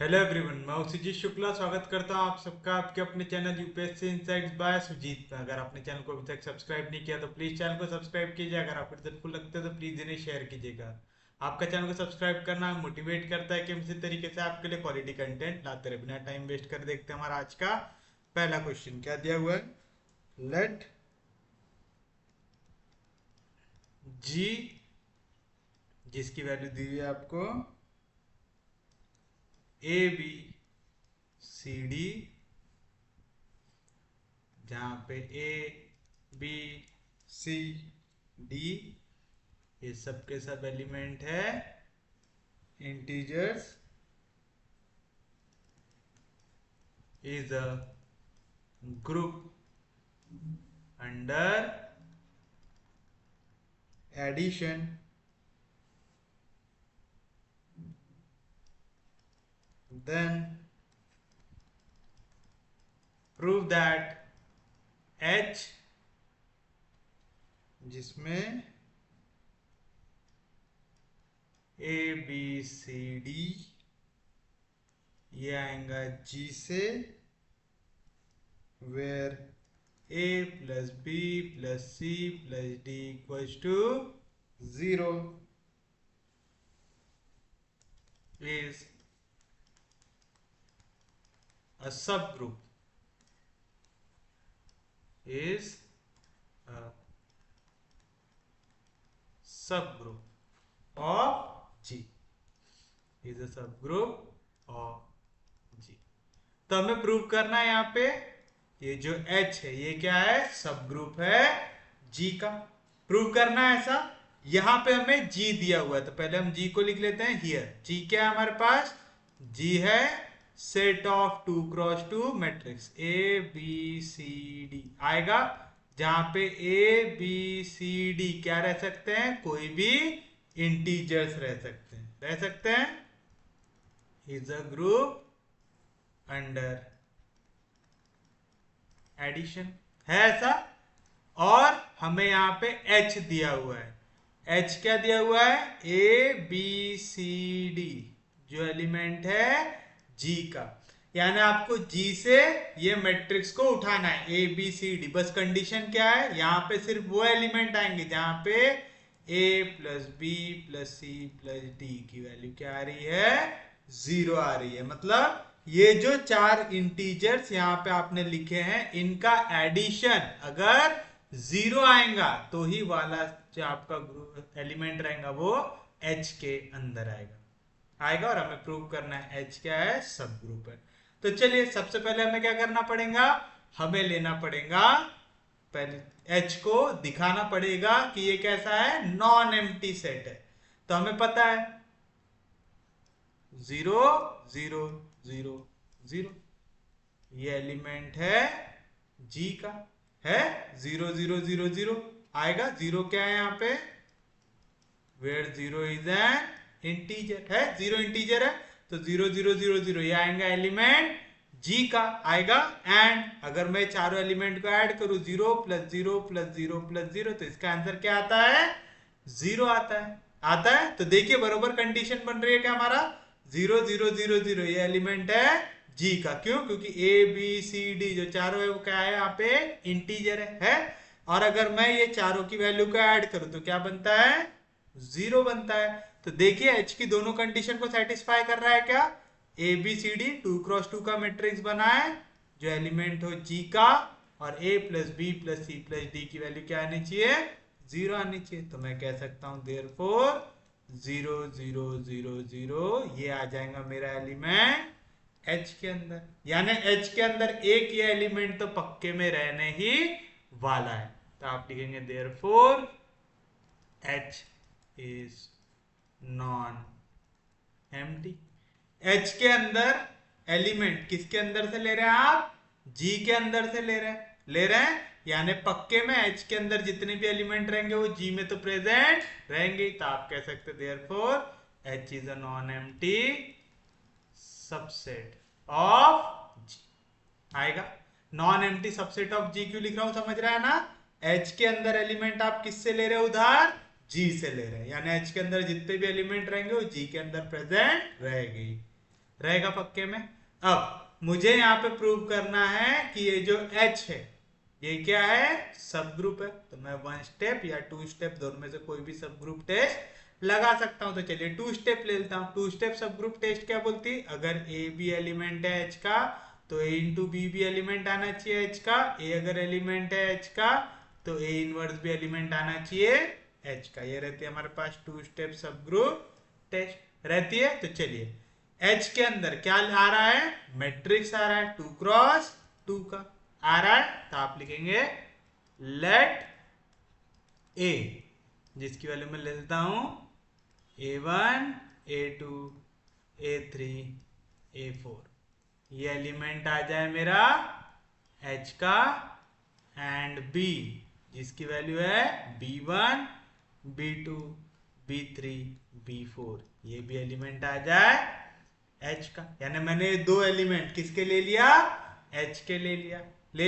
Hello everyone, मैं हूं सुजीत शुक्ला। स्वागत करता हूं आप सबका आपके अपने channel UPSC insights by Sujeet में। अगर आपने चैनल को अभी तक सब्सक्राइब नहीं किया तो प्लीज चैनल को सब्सक्राइब कीजिए। अगर आपको हेल्पफुल लगता है तो प्लीज इन्हें शेयर कीजिएगा। आपका चैनल को सब्सक्राइब करना मोटिवेट करता है कि हम इसी तरीके से आपके लिए क्वालिटी कंटेंट लाते रहे। बिना टाइम वेस्ट कर देखते हैं हमारा आज का पहला क्वेश्चन क्या दिया हुआ है। लेट जी, जिसकी वैल्यू दी हुई है आपको ए बी सी डी, जहाँ पे ए बी सी डी ये सब के सब एलिमेंट है integers, is a group under addition, then prove that H, जिसमें ए बी सी डी ये आएगा जी से, where a plus b plus c plus d equals to 0 is a subgroup, is a subgroup of G, is a subgroup of G। तो हमें prove करना है यहाँ पे ये जो H है ये क्या है, सब ग्रुप है G का। प्रूव करना है ऐसा। यहां पे हमें G दिया हुआ है तो पहले हम G को लिख लेते हैं। हियर G क्या है हमारे पास, G है set of 2x2 matrix A B C D आएगा, जहां पे ए बी सी डी क्या रह सकते हैं, कोई भी इंटीजर्स रह सकते हैं, is a group under addition है ऐसा। और हमें यहाँ पे H दिया हुआ है। H क्या दिया हुआ है, ए बी सी डी जो एलिमेंट है G का, यानी आपको G से ये मैट्रिक्स को उठाना है ए बी सी डी। बस कंडीशन क्या है, यहाँ पे सिर्फ वो एलिमेंट आएंगे जहां पे a plus B plus C plus D की वैल्यू क्या आ रही है, 0 आ रही है। मतलब ये जो चार इंटीजर्स यहाँ पे आपने लिखे हैं इनका एडिशन अगर 0 आएगा तो ही वाला जो आपका ग्रुप एलिमेंट रहेगा वो H के अंदर आएगा और हमें प्रूव करना है H क्या है, सब ग्रुप है। तो चलिए सबसे पहले हमें क्या करना पड़ेगा, हमें लेना पड़ेगा पहले H को दिखाना पड़ेगा कि ये कैसा है, नॉन एम्प्टी सेट है। तो हमें पता है 0 0 0 0 ये एलिमेंट है G का, है 0 0 0 0 आएगा। 0 क्या है यहाँ पे, वेयर 0 इज एन इंटीजर है, 0 इंटीजर है तो 0 0 0 0 ये आएगा एलिमेंट G का आएगा। एंड अगर मैं चारों एलिमेंट को ऐड करूं 0 प्लस 0 प्लस 0 प्लस 0 तो इसका आंसर क्या आता है, 0 आता है। तो देखिए बरोबर कंडीशन बन रही है क्या हमारा, 0 0 0 0 ये एलिमेंट है G का। क्यों, क्योंकि ए बी सी डी जो चारों है वो क्या है यहाँ पे, इंटीजर है। और अगर मैं ये चारों की वैल्यू को ऐड करूं तो क्या बनता है, 0 बनता है। तो देखिए H की दोनों कंडीशन को सेटिस्फाई कर रहा है क्या, ए बी सी डी 2x2 का मैट्रिक्स बना है जो एलिमेंट हो G का, और a plus B plus C plus D की वैल्यू क्या आनी चाहिए, 0 आनी चाहिए। तो मैं कह सकता हूं देयरफॉर 0 0 0 0 ये आ जाएगा मेरा एलिमेंट H के अंदर। यानी H के अंदर एक ये एलिमेंट तो पक्के में रहने ही वाला है। तो आप लिखेंगे therefore H is non empty. H के अंदर एलिमेंट किसके अंदर से ले रहे हैं आप, G के अंदर से ले रहे हैं यानी पक्के में H के अंदर जितने भी एलिमेंट रहेंगे वो G में तो प्रेजेंट रहेंगे। तो आप कह सकते therefore H is a non empty subset of G आएगा। Non empty subset of G क्यों लिख रहा हूं, समझ रहा है ना। H के अंदर एलिमेंट आप किससे ले रहे हो, उधार G से ले रहे हैं, यानी H के अंदर जितने भी एलिमेंट रहेंगे वो G के अंदर प्रेजेंट रहेंगे। रहेगा पक्के में। अब मुझे यहाँ पे प्रूव करना है कि ये जो H है ये क्या है, सब ग्रुप है। तो मैं 1 स्टेप या 2 स्टेप दोनों में से कोई भी सब ग्रुप टेस्ट लगा सकता हूं। तो चलिए 2 स्टेप ले लेता हूं। 2 स्टेप सब ग्रुप टेस्ट क्या बोलती है, अगर ए बी एलिमेंट है H का तो ए इंटू बी भी एलिमेंट आना चाहिए H का। ए अगर एलिमेंट है H का तो ए इनवर्स भी एलिमेंट आना चाहिए H का। ये रहती है हमारे पास 2 स्टेप सब ग्रुप टेस्ट रहती है। तो चलिए H के अंदर क्या आ रहा है, मैट्रिक्स आ रहा है 2 क्रॉस 2 का आ रहा है। तो आप लिखेंगे लेट ए, जिसकी वैल्यू मैं ले लेता हूं A1 A2 A3 A4। ये एलिमेंट आ जाए मेरा H का एंड B, जिसकी वैल्यू है B1 B2 B3 B4। ये भी एलिमेंट आ जाए H का। यानी मैंने दो एलिमेंट किसके ले लिया, H के ले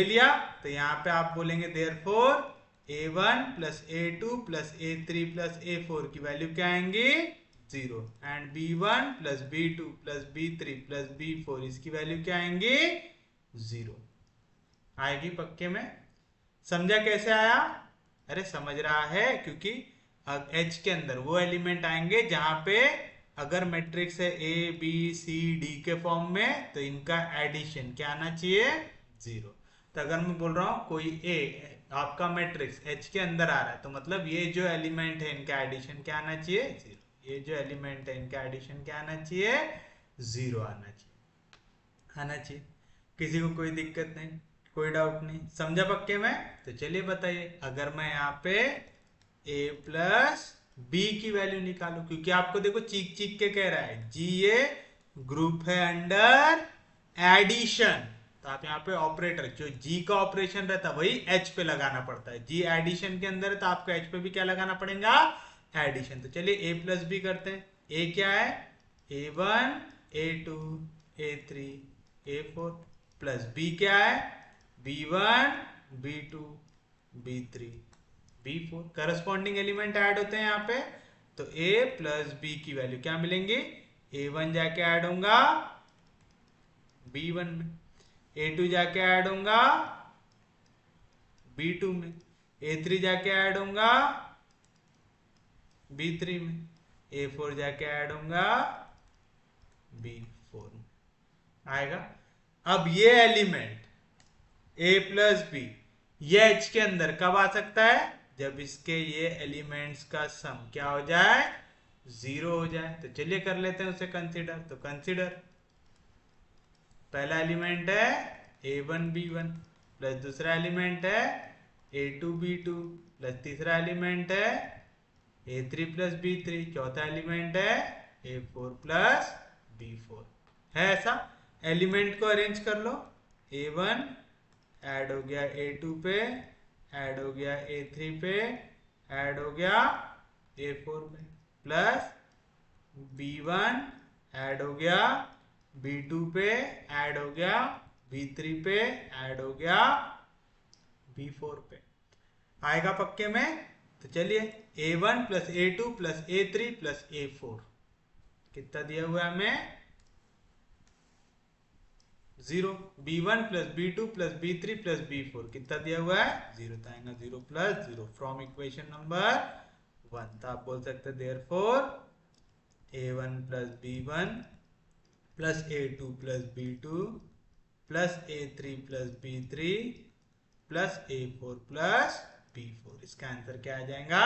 लिया। तो यहाँ पे आप बोलेंगे therefore A1 plus A2 plus A3 plus A4 की वैल्यू क्या आएंगी 0 and B1 plus B2 plus B3 plus B4 इसकी वैल्यू क्या आएंगी 0 आएगी पक्के में। समझा कैसे आया, अरे समझ रहा है, क्योंकि H के अंदर वो एलिमेंट आएंगे जहां पे अगर मैट्रिक्स है A B C D के फॉर्म में तो इनका एडिशन क्या आना चाहिए 0। तो अगर मैं बोल रहा हूं कोई A आपका मैट्रिक्स H के अंदर आ रहा है तो मतलब ये जो एलिमेंट है इनका एडिशन क्या आना चाहिए 0। ये जो एलिमेंट है इनका एडिशन क्या आना चाहिए 0 आना चाहिए। किसी को कोई दिक्कत नहीं, कोई डाउट नहीं, समझा पक्के में। तो चलिए बताइए, अगर मैं यहाँ पे A प्लस बी की वैल्यू निकालो, क्योंकि आपको देखो चीख चीख के कह रहा है जी ये ग्रुप है अंडर एडिशन। तो आप यहाँ पे ऑपरेटर जो जी का ऑपरेशन रहता है वही एच पे लगाना पड़ता है। जी एडिशन के अंदर है तो आपको एच पे भी क्या लगाना पड़ेगा एडिशन। तो चलिए ए प्लस बी करते हैं। ए क्या है A1 A2 A3 A4 plus B क्या है B1 B2 B3 B4। Corresponding element add होते हैं यहाँ पे। तो A प्लस बी की वैल्यू क्या मिलेंगी, A1 जाके ऐड होगा B1 में, A2 जाके ऐड होगा B2 में, A3 जाके ऐड होगा B3 में, A4 जाके ऐड होगा B4 में आएगा। अब ये एलिमेंट A प्लस बी ये H के अंदर कब आ सकता है, जब इसके ये एलिमेंट्स का सम क्या हो जाए 0 हो जाए। तो चलिए कर लेते हैं उसे कंसीडर। तो कंसीडर पहला एलिमेंट है A1 B1 प्लस दूसरा एलिमेंट है A2 B2 प्लस तीसरा एलिमेंट है A3 प्लस B3, चौथा एलिमेंट है A4 प्लस B4। है ऐसा, एलिमेंट को अरेंज कर लो। A1 ऐड हो गया A2 पे, ऐड हो गया A3 पे, ऐड हो गया A4 में, प्लस B1 ऐड हो गया B2 पे, ऐड हो गया B3 पे, ऐड हो गया B4 पे आएगा पक्के में। तो चलिए A1 plus A2 plus A3 plus A4 कितना दिया हुआ है हमें 0। B1 plus B2 plus B3 plus B4 कितना दिया हुआ है 0। तो आएगा 0 प्लस 0 फ्रॉम इक्वेशन नंबर 1। तो आप बोल सकते हैं therefore A1 plus B1 plus A2 plus B2 plus A3 plus B3 plus A4 plus B4। इसका आंसर क्या आ जाएगा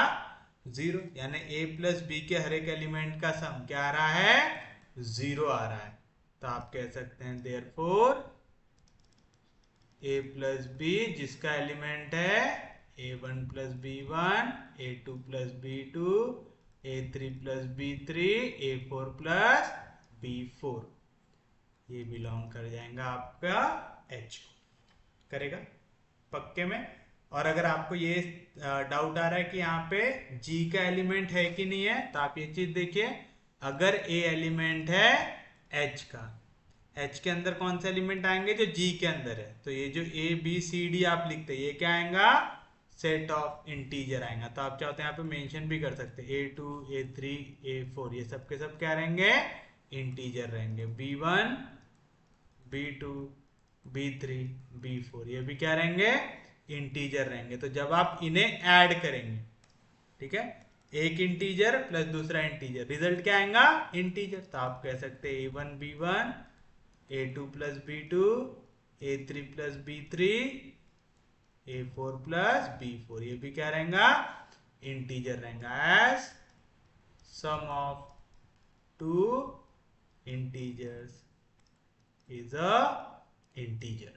0। यानी A प्लस B के हर एक एलिमेंट का सम क्या आ रहा है 0 आ रहा है। तो आप कह सकते हैं देयरफॉर A प्लस बी जिसका एलिमेंट है A1 plus B1 A2 plus B2 A3 plus B3 A4 plus B4 ये बिलोंग कर जाएगा आपका H को, करेगा पक्के में। और अगर आपको ये डाउट आ रहा है कि यहाँ पे G का एलिमेंट है कि नहीं है तो आप ये चीज देखिए, अगर A एलिमेंट है H का, H के अंदर कौन से एलिमेंट आएंगे जो G के अंदर है, तो ये जो A B C D आप लिखते हैं ये क्या आएगा सेट ऑफ इंटीजर आएगा। तो आप चाहते हैं यहाँ पे मेंशन भी कर सकते हैं A2 A3 A4 ये सब के सब क्या रहेंगे इंटीजर रहेंगे। B1, B2, B3, B4 ये भी क्या रहेंगे, इंटीजर रहेंगे। तो जब आप इन्हें ऐड करेंगे, ठीक है, एक इंटीजर प्लस दूसरा इंटीजर, रिजल्ट क्या आएगा, इंटीजर। तो आप कह सकते हैं A1 B1, A2 plus B2, A3 plus B3, A4 plus B4 ये भी क्या रहेगा, इंटीजर रहेगा। As sum of two integers is a integer.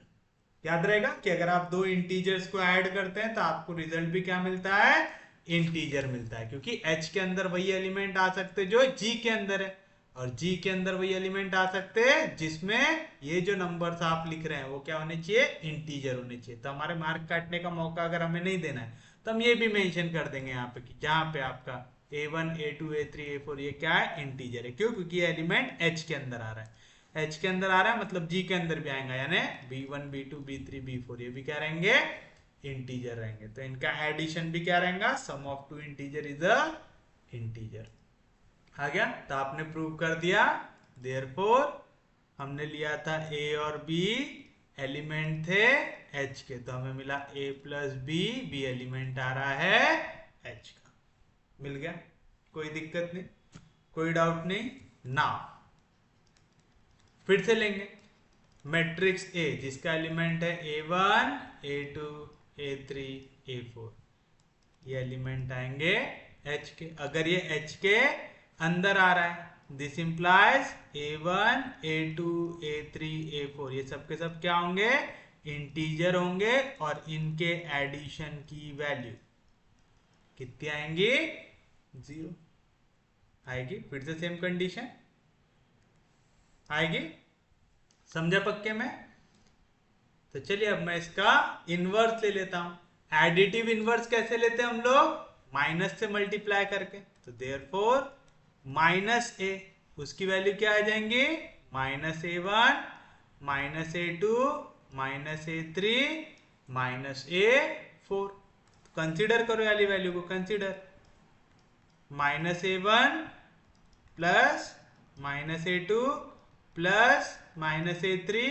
याद रहेगा कि अगर आप दो इंटीजर्स को ऐड करते हैं तो आपको रिजल्ट भी क्या मिलता है, इंटीजर मिलता है, क्योंकि h के अंदर वही एलिमेंट आ सकते जो g के अंदर है, और g के अंदर वही एलिमेंट आ सकते हैं जिसमें ये जो नंबर्स आप लिख रहे हैं वो क्या होने चाहिए, इंटीजर होने चाहिए। तो हमारे मार्क काटने का मौका अगर हमें नहीं देना है तो हम ये भी मेंशन कर देंगे यहाँ पे कि जहाँ पे आपका A1 A2 A3 A4 ये क्या है, इंटीजर है। क्यों, क्योंकि ये एलिमेंट h के अंदर आ रहा है, h के अंदर आ रहा है मतलब g के अंदर भी आएगा, यानी B1 B2 B3 B4 ये भी क्या रहेंगे, इंटीजर रहेंगे। तो इनका एडिशन भी क्या रहेगा, sum of two integer is a integer. आ गया, तो आपने प्रूव कर दिया। देयरफॉर हमने लिया था a और b एलिमेंट थे h के, तो हमें मिला a प्लस b एलिमेंट आ रहा है h का, मिल गया। कोई दिक्कत नहीं, कोई डाउट नहीं ना। फिर से लेंगे मैट्रिक्स A जिसका एलिमेंट है A1 A2 A3 A4, ये एलिमेंट आएंगे H के। अगर ये H के अंदर आ रहा है, this implies A1 A2 A3 A4 ये सब के सब क्या होंगे, इंटीजर होंगे, और इनके एडिशन की वैल्यू कितनी आएंगी, 0 आएगी। फिर से सेम कंडीशन आएगी, समझा पक्के में। तो चलिए अब मैं इसका इनवर्स ले लेता हूं। एडिटिव इनवर्स कैसे लेते हैं हम लोग, माइनस से मल्टीप्लाई करके। तो देयरफॉर माइनस ए, उसकी वैल्यू क्या आ जाएंगी, -A1 -A2 -A3 -A4। Consider करो वाली वैल्यू को, consider -A1 plus -A2 plus -A3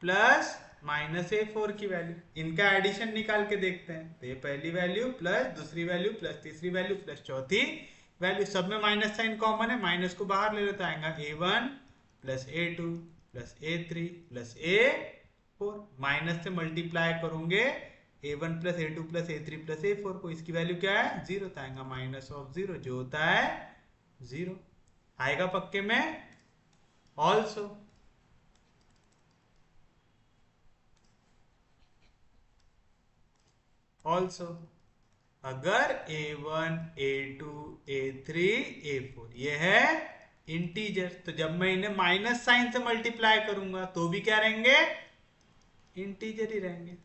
plus -A4 की वैल्यू, इनका एडिशन निकाल के देखते हैं। तो ये पहली वैल्यू प्लस दूसरी वैल्यू प्लस तीसरी वैल्यू प्लस चौथी वैल्यू, सब में माइनस साइन कॉमन है, माइनस को बाहर ले लेता आएगा A1 plus A2 plus A3 plus A4। Minus से मल्टीप्लाई करोगे A1 plus A2 plus A3 plus A4 को, इसकी वैल्यू क्या है, 0 तो आएगा माइनस ऑफ 0 जो होता है 0। आएगा पक्के में। ऑल्सो ऑल्सो अगर A1 A2 A3 A4 ये है इंटीजर, तो जब मैं इन्हें माइनस साइन से मल्टीप्लाई करूंगा तो भी क्या रहेंगे, इंटीजर ही रहेंगे,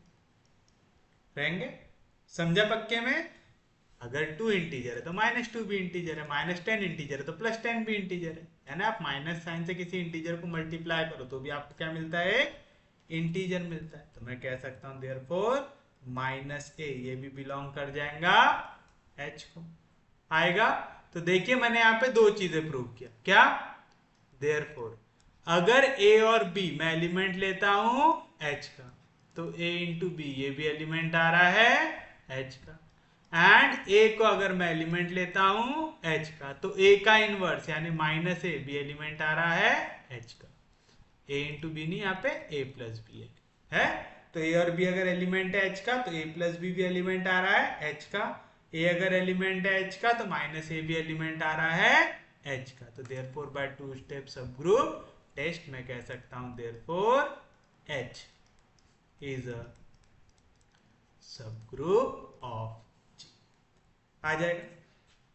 रहेंगे। समझा पक्के में। अगर 2 इंटीजर है तो -2 भी इंटीजर है, -10 इंटीजर है तो +10 भी इंटीजर है ना। आप माइनस साइन से किसी इंटीजर को मल्टीप्लाई करो तो भी आपको क्या मिलता है, इंटीजर मिलता है। तो मैं कह सकता हूं देयरफॉर -a ये भी बिलोंग कर जाएगा h को, आएगा। तो देखिए मैंने यहां पे दो चीजें प्रूव किया, क्या, देयरफॉर अगर a और b मैं एलिमेंट लेता हूं h का, तो a इंटू बी ये भी एलिमेंट आ रहा है h का, एंड a को अगर मैं एलिमेंट लेता हूं h का, तो a का इनवर्स यानी -a भी एलिमेंट आ रहा है h का। a इंटू बी नहीं, यहाँ पे a प्लस बी है। तो a और b अगर एलिमेंट है h का तो a प्लस बी भी एलिमेंट आ रहा है h का। a अगर एलिमेंट है h का तो -a भी एलिमेंट आ रहा है h का। तो देयरफॉर बाय टू स्टेप सब ग्रुप टेस्ट मैं कह सकता हूं therefore h is a subgroup of G। आ जाएगा,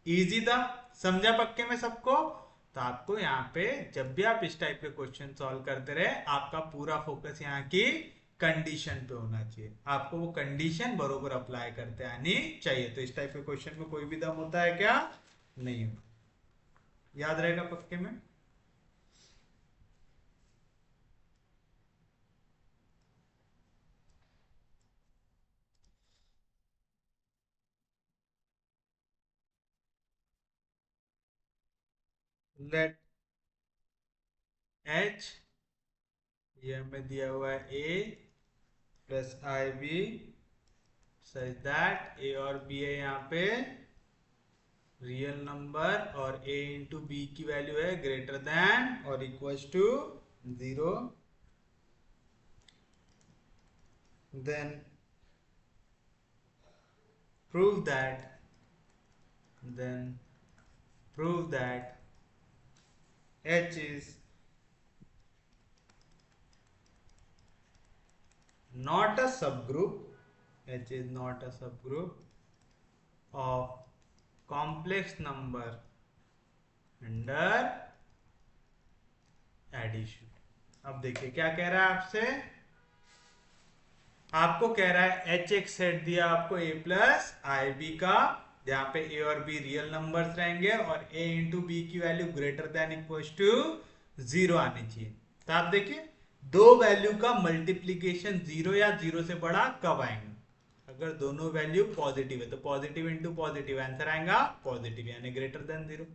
इजी था, समझा पक्के में सबको। तो आपको यहाँ पे जब भी आप इस टाइप के क्वेश्चन सॉल्व करते रहे, आपका पूरा फोकस यहाँ की कंडीशन पे होना चाहिए, आपको वो कंडीशन बरोबर अप्लाई करते आनी चाहिए। तो इस टाइप के क्वेश्चन में कोई भी दम होता है क्या, नहीं होता। याद रहेगा पक्के में। लेट एच, ये हमें दिया हुआ है A plus I B such that A और बी है यहाँ पे रियल नंबर और a इंटू बी की वैल्यू है ग्रेटर देन और equals to 0, then prove that then prove that H is not a subgroup, H is not a subgroup of complex number under addition. अब देखिए क्या कह रहा है आपसे, आपको कह रहा है एच एक सेट दिया आपको ए प्लस आई बी का, जहां पे ए और बी रियल नंबर्स रहेंगे और ए इंटू बी की value greater than equal to 0 आनी चाहिए। तो आप देखिए दो वैल्यू का मल्टीप्लीकेशन 0 या 0 से बड़ा कब आएंगे, अगर दोनों वैल्यू पॉजिटिव है तो पॉजिटिव इंटू पॉजिटिव आंसर आएगा पॉजिटिव यानी ग्रेटर देन 0।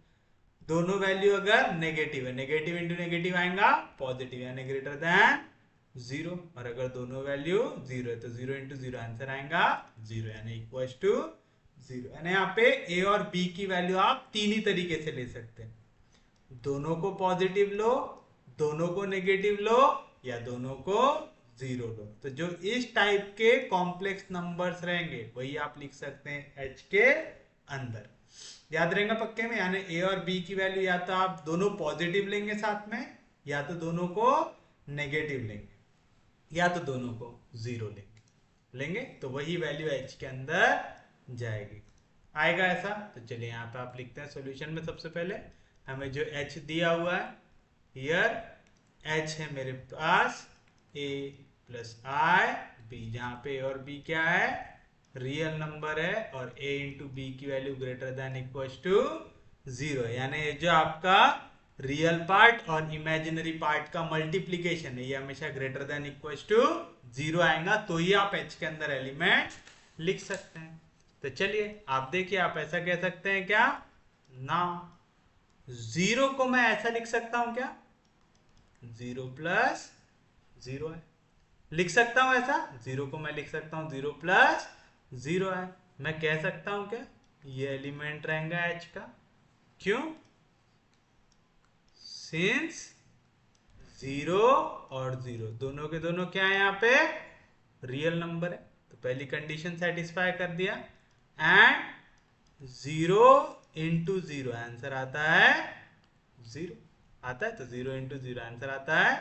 दोनों वैल्यू अगर नेगेटिव है, नेगेटिव इंटू नेगेटिव आएगा पॉजिटिव यानी ग्रेटर देन 0, और अगर दोनों वैल्यू 0 है तो 0 इंटू 0 आंसर आएगा 0 यानी इक्वल टू 0। यानी यहाँ पे ए और बी की वैल्यू आप तीन ही तरीके से ले सकते हैं, दोनों को पॉजिटिव लो, दोनों को नेगेटिव लो, या दोनों को 0 लो। तो जो इस टाइप के कॉम्प्लेक्स नंबर्स रहेंगे वही आप लिख सकते हैं एच के अंदर, याद रहेगा पक्के में। यानी ए और बी की वैल्यू या तो आप दोनों पॉजिटिव लेंगे साथ में, या तो दोनों को नेगेटिव लेंगे, या तो दोनों को 0 लेंगे तो वही वैल्यू एच के अंदर जाएगी, आएगा ऐसा। तो चलिए यहाँ पे आप लिखते हैं सॉल्यूशन में। सबसे पहले हमें जो एच दिया हुआ है, हियर एच है मेरे पास ए प्लस आई बी, जहाँ पे ए और बी क्या है रियल नंबर है और a इंटू बी की value greater than equal to 0, यानी जो आपका रियल पार्ट और इमेजिनरी पार्ट का मल्टीप्लीकेशन है ये हमेशा ग्रेटर देन इक्वल टू 0 आएगा, तो ही आप h के अंदर एलिमेंट लिख सकते हैं। तो चलिए आप देखिए, आप ऐसा कह सकते हैं क्या ना, 0 को मैं ऐसा लिख सकता हूं क्या, 0 प्लस 0 है, लिख सकता हूं ऐसा, 0 को मैं लिख सकता हूं 0 प्लस 0 है। मैं कह सकता हूं क्या ये एलिमेंट रहेगा h का, क्यों, सिंस 0 और 0 दोनों के दोनों क्या है यहाँ पे रियल नंबर है, तो पहली कंडीशन सेटिस्फाई कर दिया। एंड 0 इंटू 0 आंसर आता है 0, आता है तो 0 इंटू 0 आंसर आता है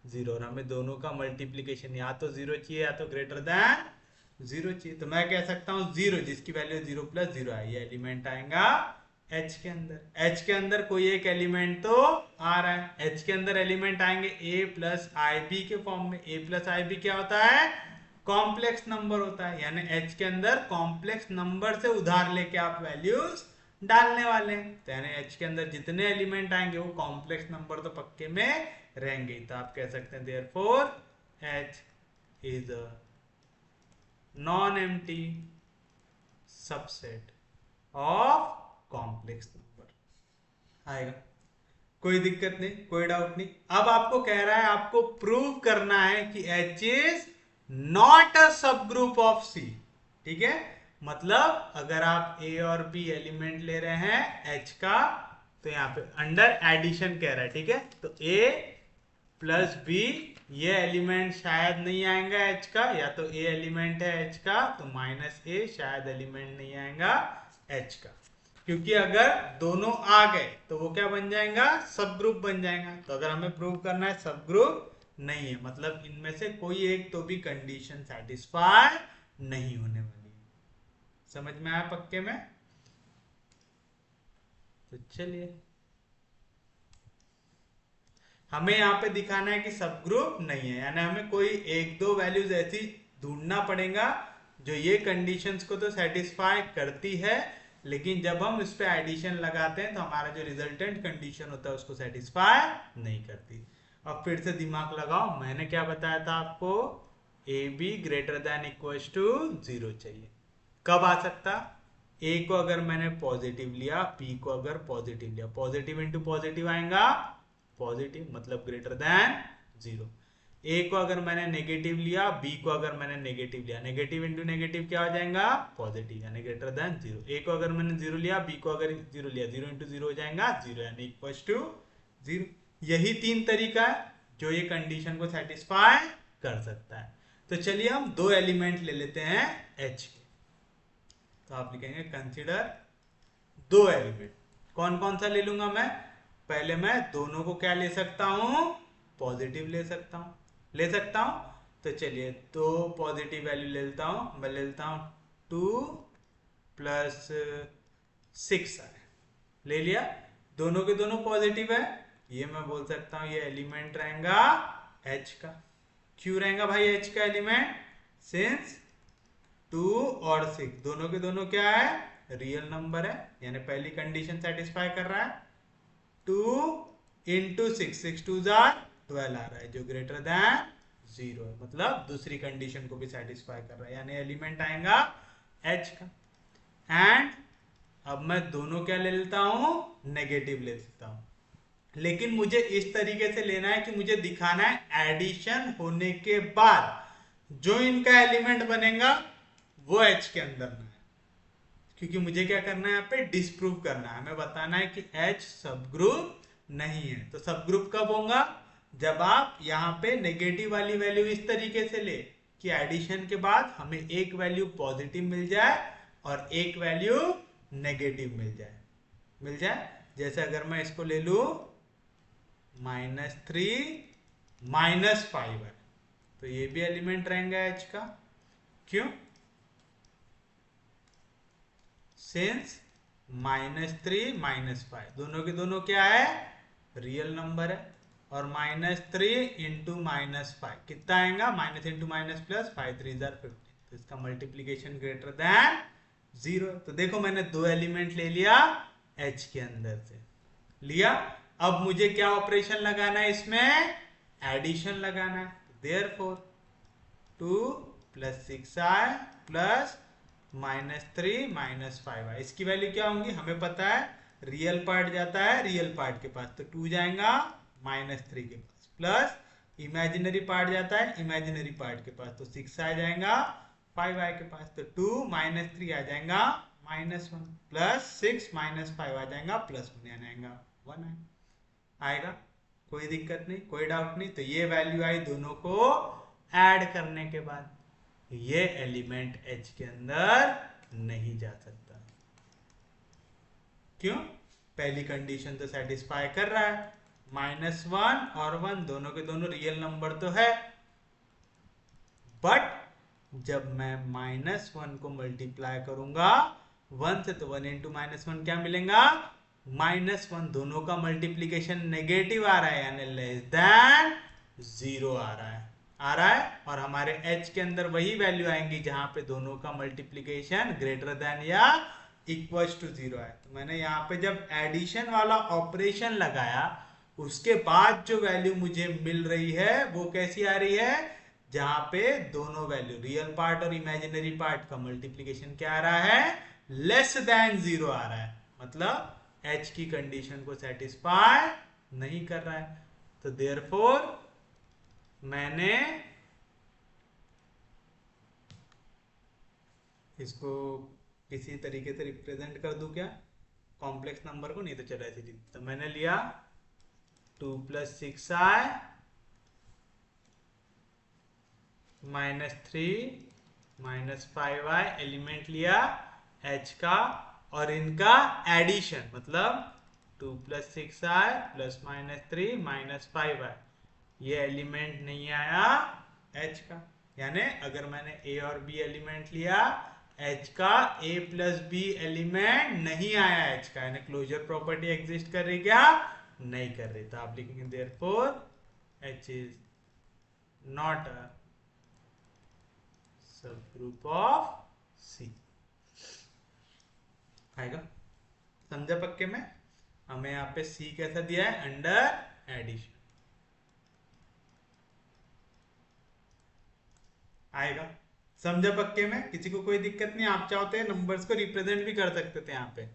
0, और हमें दोनों का मल्टीप्लीकेशन या तो 0 चाहिए या तो ग्रेटर देन 0 चाहिए। तो मैं कह सकता हूं 0 जिसकी वैल्यू 0 प्लस 0 है, ये एलिमेंट आएगा h के अंदर। h के अंदर कोई एक एलिमेंट तो आ रहा है, h के अंदर एलिमेंट आएंगे a प्लस आई बी के फॉर्म में। a प्लस आई बी क्या होता है, कॉम्प्लेक्स नंबर होता है, यानी h के अंदर कॉम्प्लेक्स नंबर से उधार लेके आप वैल्यूज डालने वाले हैं, तो यानी h के अंदर जितने एलिमेंट आएंगे वो कॉम्प्लेक्स नंबर तो पक्के में रहेंगे। तो आप कह सकते हैं therefore h is a non empty subset of complex number, आएगा कोई दिक्कत नहीं, कोई डाउट नहीं। अब आपको कह रहा है आपको प्रूव करना है कि H is not a subgroup of C, ठीक है, मतलब अगर आप A और B एलिमेंट ले रहे हैं H का, तो यहाँ पे अंडर एडिशन कह रहा है, ठीक है, तो A प्लस B ये एलिमेंट शायद नहीं आएगा H का, या तो A एलिमेंट है H का तो माइनस A शायद एलिमेंट नहीं आएगा H का, क्योंकि अगर दोनों आ गए तो वो क्या बन जाएगा, सब ग्रुप बन जाएगा। तो अगर हमें प्रूव करना है सब ग्रुप नहीं है, मतलब इनमें से कोई एक तो भी कंडीशन सेटिस्फाई नहीं होने वाली है। समझ में आया पक्के में? तो चलिए हमें यहाँ पे दिखाना है कि सब ग्रुप नहीं है, यानी हमें कोई एक दो वैल्यूज ऐसी ढूंढना पड़ेगा जो ये कंडीशंस को तो सेटिस्फाई करती है, लेकिन जब हम इस पे एडिशन लगाते हैं तो हमारा जो रिजल्टेंट कंडीशन होता है उसको सेटिस्फाई नहीं करती। अब फिर से दिमाग लगाओ, मैंने क्या बताया था आपको, A B greater than equal to 0 चाहिए। कब आ सकता, ए को अगर मैंने पॉजिटिव लिया, बी को अगर पॉजिटिव लिया, पॉजिटिव इंटू पॉजिटिव आएगा पॉजिटिव मतलब ग्रेटर देन 0। ए को अगर मैंने नेगेटिव लिया, बी को अगर मैंने नेगेटिव लिया, नेगेटिव इंटू नेगेटिव क्या हो जाएगा? पॉजिटिव, यानी ग्रेटर देन 0। ए को अगर मैंने 0 लिया, बी को अगर 0 लिया, 0 इंटू 0 हो जाएगा 0, यानी इक्वल टू 0। यही 3 तरीका है जो ये कंडीशन को सेटिस्फाई कर सकता है। तो चलिए हम 2 एलिमेंट ले लेते हैं H के। तो आप लिखेंगे कंसिडर 2 एलिमेंट। कौन कौन सा ले लूंगा मैं? पहले मैं दोनों को क्या ले सकता हूं? पॉजिटिव ले सकता हूं। तो चलिए 2 पॉजिटिव वैल्यू ले लेता हूं। मैं ले लेता हूं 2 प्लस 6i। ले लिया, दोनों के दोनों पॉजिटिव है। ये मैं बोल सकता हूं ये एलिमेंट रहेगा H का। क्यों रहेगा भाई H का एलिमेंट? सिंस 2 और 6 दोनों के दोनों क्या है? रियल नंबर है, यानी पहली कंडीशन सेटिस्फाई कर रहा है। 2 इंटू 6, 6 2 12 आ रहा है, जो ग्रेटर देन 0 है, मतलब दूसरी कंडीशन को भी सेटिस्फाई कर रहा है, यानी एलिमेंट आएगा H का। एंड अब मैं दोनों क्या ले लेता हूं? नेगेटिव ले लेता हूं। लेकिन मुझे इस तरीके से लेना है कि मुझे दिखाना है एडिशन होने के बाद जो इनका एलिमेंट बनेगा वो H के अंदर ना है, क्योंकि मुझे क्या करना है यहाँ पे? डिस्प्रूव करना है। हमें बताना है कि H सब ग्रुप नहीं है। तो सब ग्रुप कब होगा? जब आप यहाँ पे नेगेटिव वाली वैल्यू इस तरीके से ले कि एडिशन के बाद हमें एक वैल्यू पॉजिटिव मिल जाए और एक वैल्यू नेगेटिव मिल जाए। जैसे अगर मैं इसको ले लू -3 -5 है, तो ये भी एलिमेंट रहेगा H का। क्यों? सिंस -3 -5 दोनों के दोनों क्या है? रियल नंबर है। और -3 इंटू -5 कितना आएगा? Minus into minus plus 5 3 15। तो इसका मल्टीप्लीकेशन ग्रेटर देन 0। तो देखो मैंने 2 एलिमेंट ले लिया H के अंदर से लिया। अब मुझे क्या ऑपरेशन लगाना है? इसमें एडिशन लगाना है। Therefore 2 plus 6i plus -3 -5i, इसकी वैल्यू क्या होंगी? हमें पता है रियल पार्ट जाता है रियल पार्ट के पास, तो 2 जाएगा -3 के पास, प्लस इमेजिनरी पार्ट जाता है इमेजिनरी पार्ट के पास, तो 6i जाएगा 5i के पास, तो 2 -3 आ जाएगा -1 प्लस 6 -5 आ जाएगा +1, यानी आएगा 1 आएगा। कोई दिक्कत नहीं, कोई डाउट नहीं। तो ये वैल्यू आई दोनों को ऐड करने के बाद, ये एलिमेंट H के अंदर नहीं जा सकता। क्यों? पहली कंडीशन तो सेटिस्फाई कर रहा है, -1 और 1 दोनों के दोनों रियल नंबर तो है। बट जब मैं -1 को मल्टीप्लाई करूंगा 1 से, तो 1 इंटू -1 क्या मिलेगा? -1। दोनों का मल्टीप्लीकेशन नेगेटिव आ रहा है, यानी लेस देन 0 आ रहा है। और हमारे H के अंदर वही वैल्यू आएंगी जहां पे दोनों का मल्टीप्लीकेशन ग्रेटर देन या इक्वल टू 0 है। तो मैंने यहाँ पे जब एडिशन वाला ऑपरेशन लगाया, उसके बाद जो वैल्यू मुझे मिल रही है वो कैसी आ रही है? जहां पे दोनों वैल्यू रियल पार्ट और इमेजिनरी पार्ट का मल्टीप्लीकेशन क्या आ रहा है? लेस देन 0 आ रहा है, मतलब H की कंडीशन को सेटिस्फाई नहीं कर रहा है। तो देयरफॉर मैंने इसको किसी तरीके से रिप्रेजेंट कर दूं क्या? कॉम्प्लेक्स नंबर को नहीं, तो चलो ऐसे। तो मैंने लिया 2 + 6i -3 -5i एलिमेंट लिया H का, और इनका एडिशन मतलब 2 + 6i प्लस -3 -5i, ये एलिमेंट नहीं आया H का। यानी अगर मैंने A और B एलिमेंट लिया H का, A + B एलिमेंट नहीं आया H का, यानी क्लोजर प्रॉपर्टी एग्जिस्ट कर रही क्या? नहीं कर रही। तो आप लिखेंगे therefore H is not a subgroup of C। आएगा? समझा पक्के में? हमें यहाँ पे C कैसा दिया है? Under addition. आएगा? समझा पक्के में? किसी को कोई दिक्कत नहीं? आप चाहते हैं नंबर्स को रिप्रेजेंट भी कर सकते थे यहाँ पे।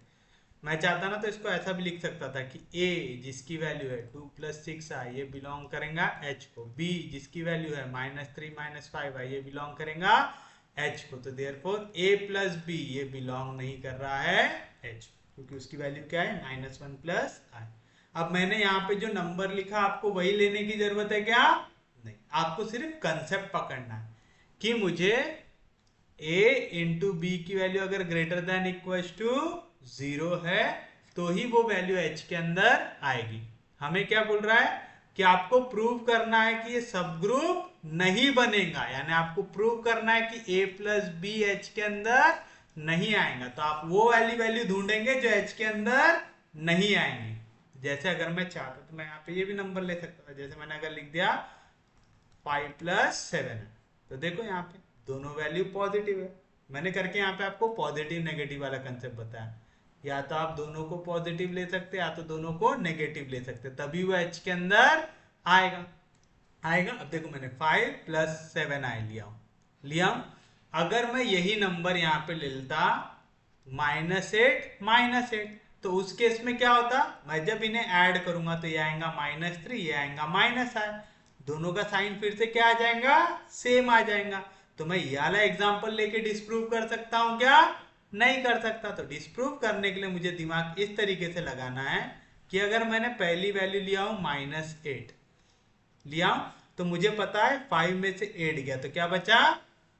मैं चाहता ना तो इसको ऐसा भी लिख सकता था कि ए जिसकी वैल्यू है 2 + 6 आई, ये बिलोंग करेगा एच को। बी जिसकी वैल्यू है -3 - 5 आई, ये बिलोंग करेगा एच को। तो देयरफॉर ए + बी ये बिलोंग नहीं कर रहा है एच, क्योंकि उसकी वैल्यू क्या है -1 + आई। अब मैंने यहाँ पे जो नंबर लिखा आपको वही लेने की जरूरत है क्या? नहीं, आपको सिर्फ कंसेप्ट पकड़ना है कि मुझे a इंटू बी की वैल्यू अगर ग्रेटर देन इक्वल टू 0 है तो ही वो वैल्यू h के अंदर आएगी। हमें क्या बोल रहा है कि आपको प्रूव करना है कि ये सब ग्रुप नहीं बनेगा, यानी आपको प्रूव करना है कि a + b h के अंदर नहीं आएगा। तो आप वो वाली वैल्यू ढूंढेंगे जो h के अंदर नहीं आएंगी। जैसे अगर मैं चाहता तो मैं यहाँ पे ये भी नंबर ले सकता था, जैसे मैंने अगर लिख दिया 5 + 7 है, तो देखो यहाँ पे दोनों वैल्यू पॉजिटिव है। मैंने करके यहाँ पे आपको पॉजिटिव नेगेटिव वाला कंसेप्ट बताया। या तो आप दोनों को पॉजिटिव ले सकते हैं या तो दोनों को नेगेटिव ले सकते हैं, तभी वो एच के अंदर आएगा। अब देखो मैंने 5 + 7 आई लिया हूं। अगर मैं यही नंबर यहाँ पे ले लेता -8 तो उस केस में क्या होता, मैं जब इन्हें ऐड करूंगा तो ये आएगा -3, ये आएगा -i, दोनों का साइन फिर से क्या आ जाएगा, सेम आ जाएगा। तो मैं ये वाला एग्जांपल लेके डिस्प्रूव कर सकता हूं क्या? नहीं कर सकता। तो डिस्प्रूव करने के लिए मुझे दिमाग इस तरीके से लगाना है कि अगर मैंने पहली वैल्यू लिया हूं -8 लिया हूं, तो मुझे पता है 5 में से 8 गया तो क्या बचा,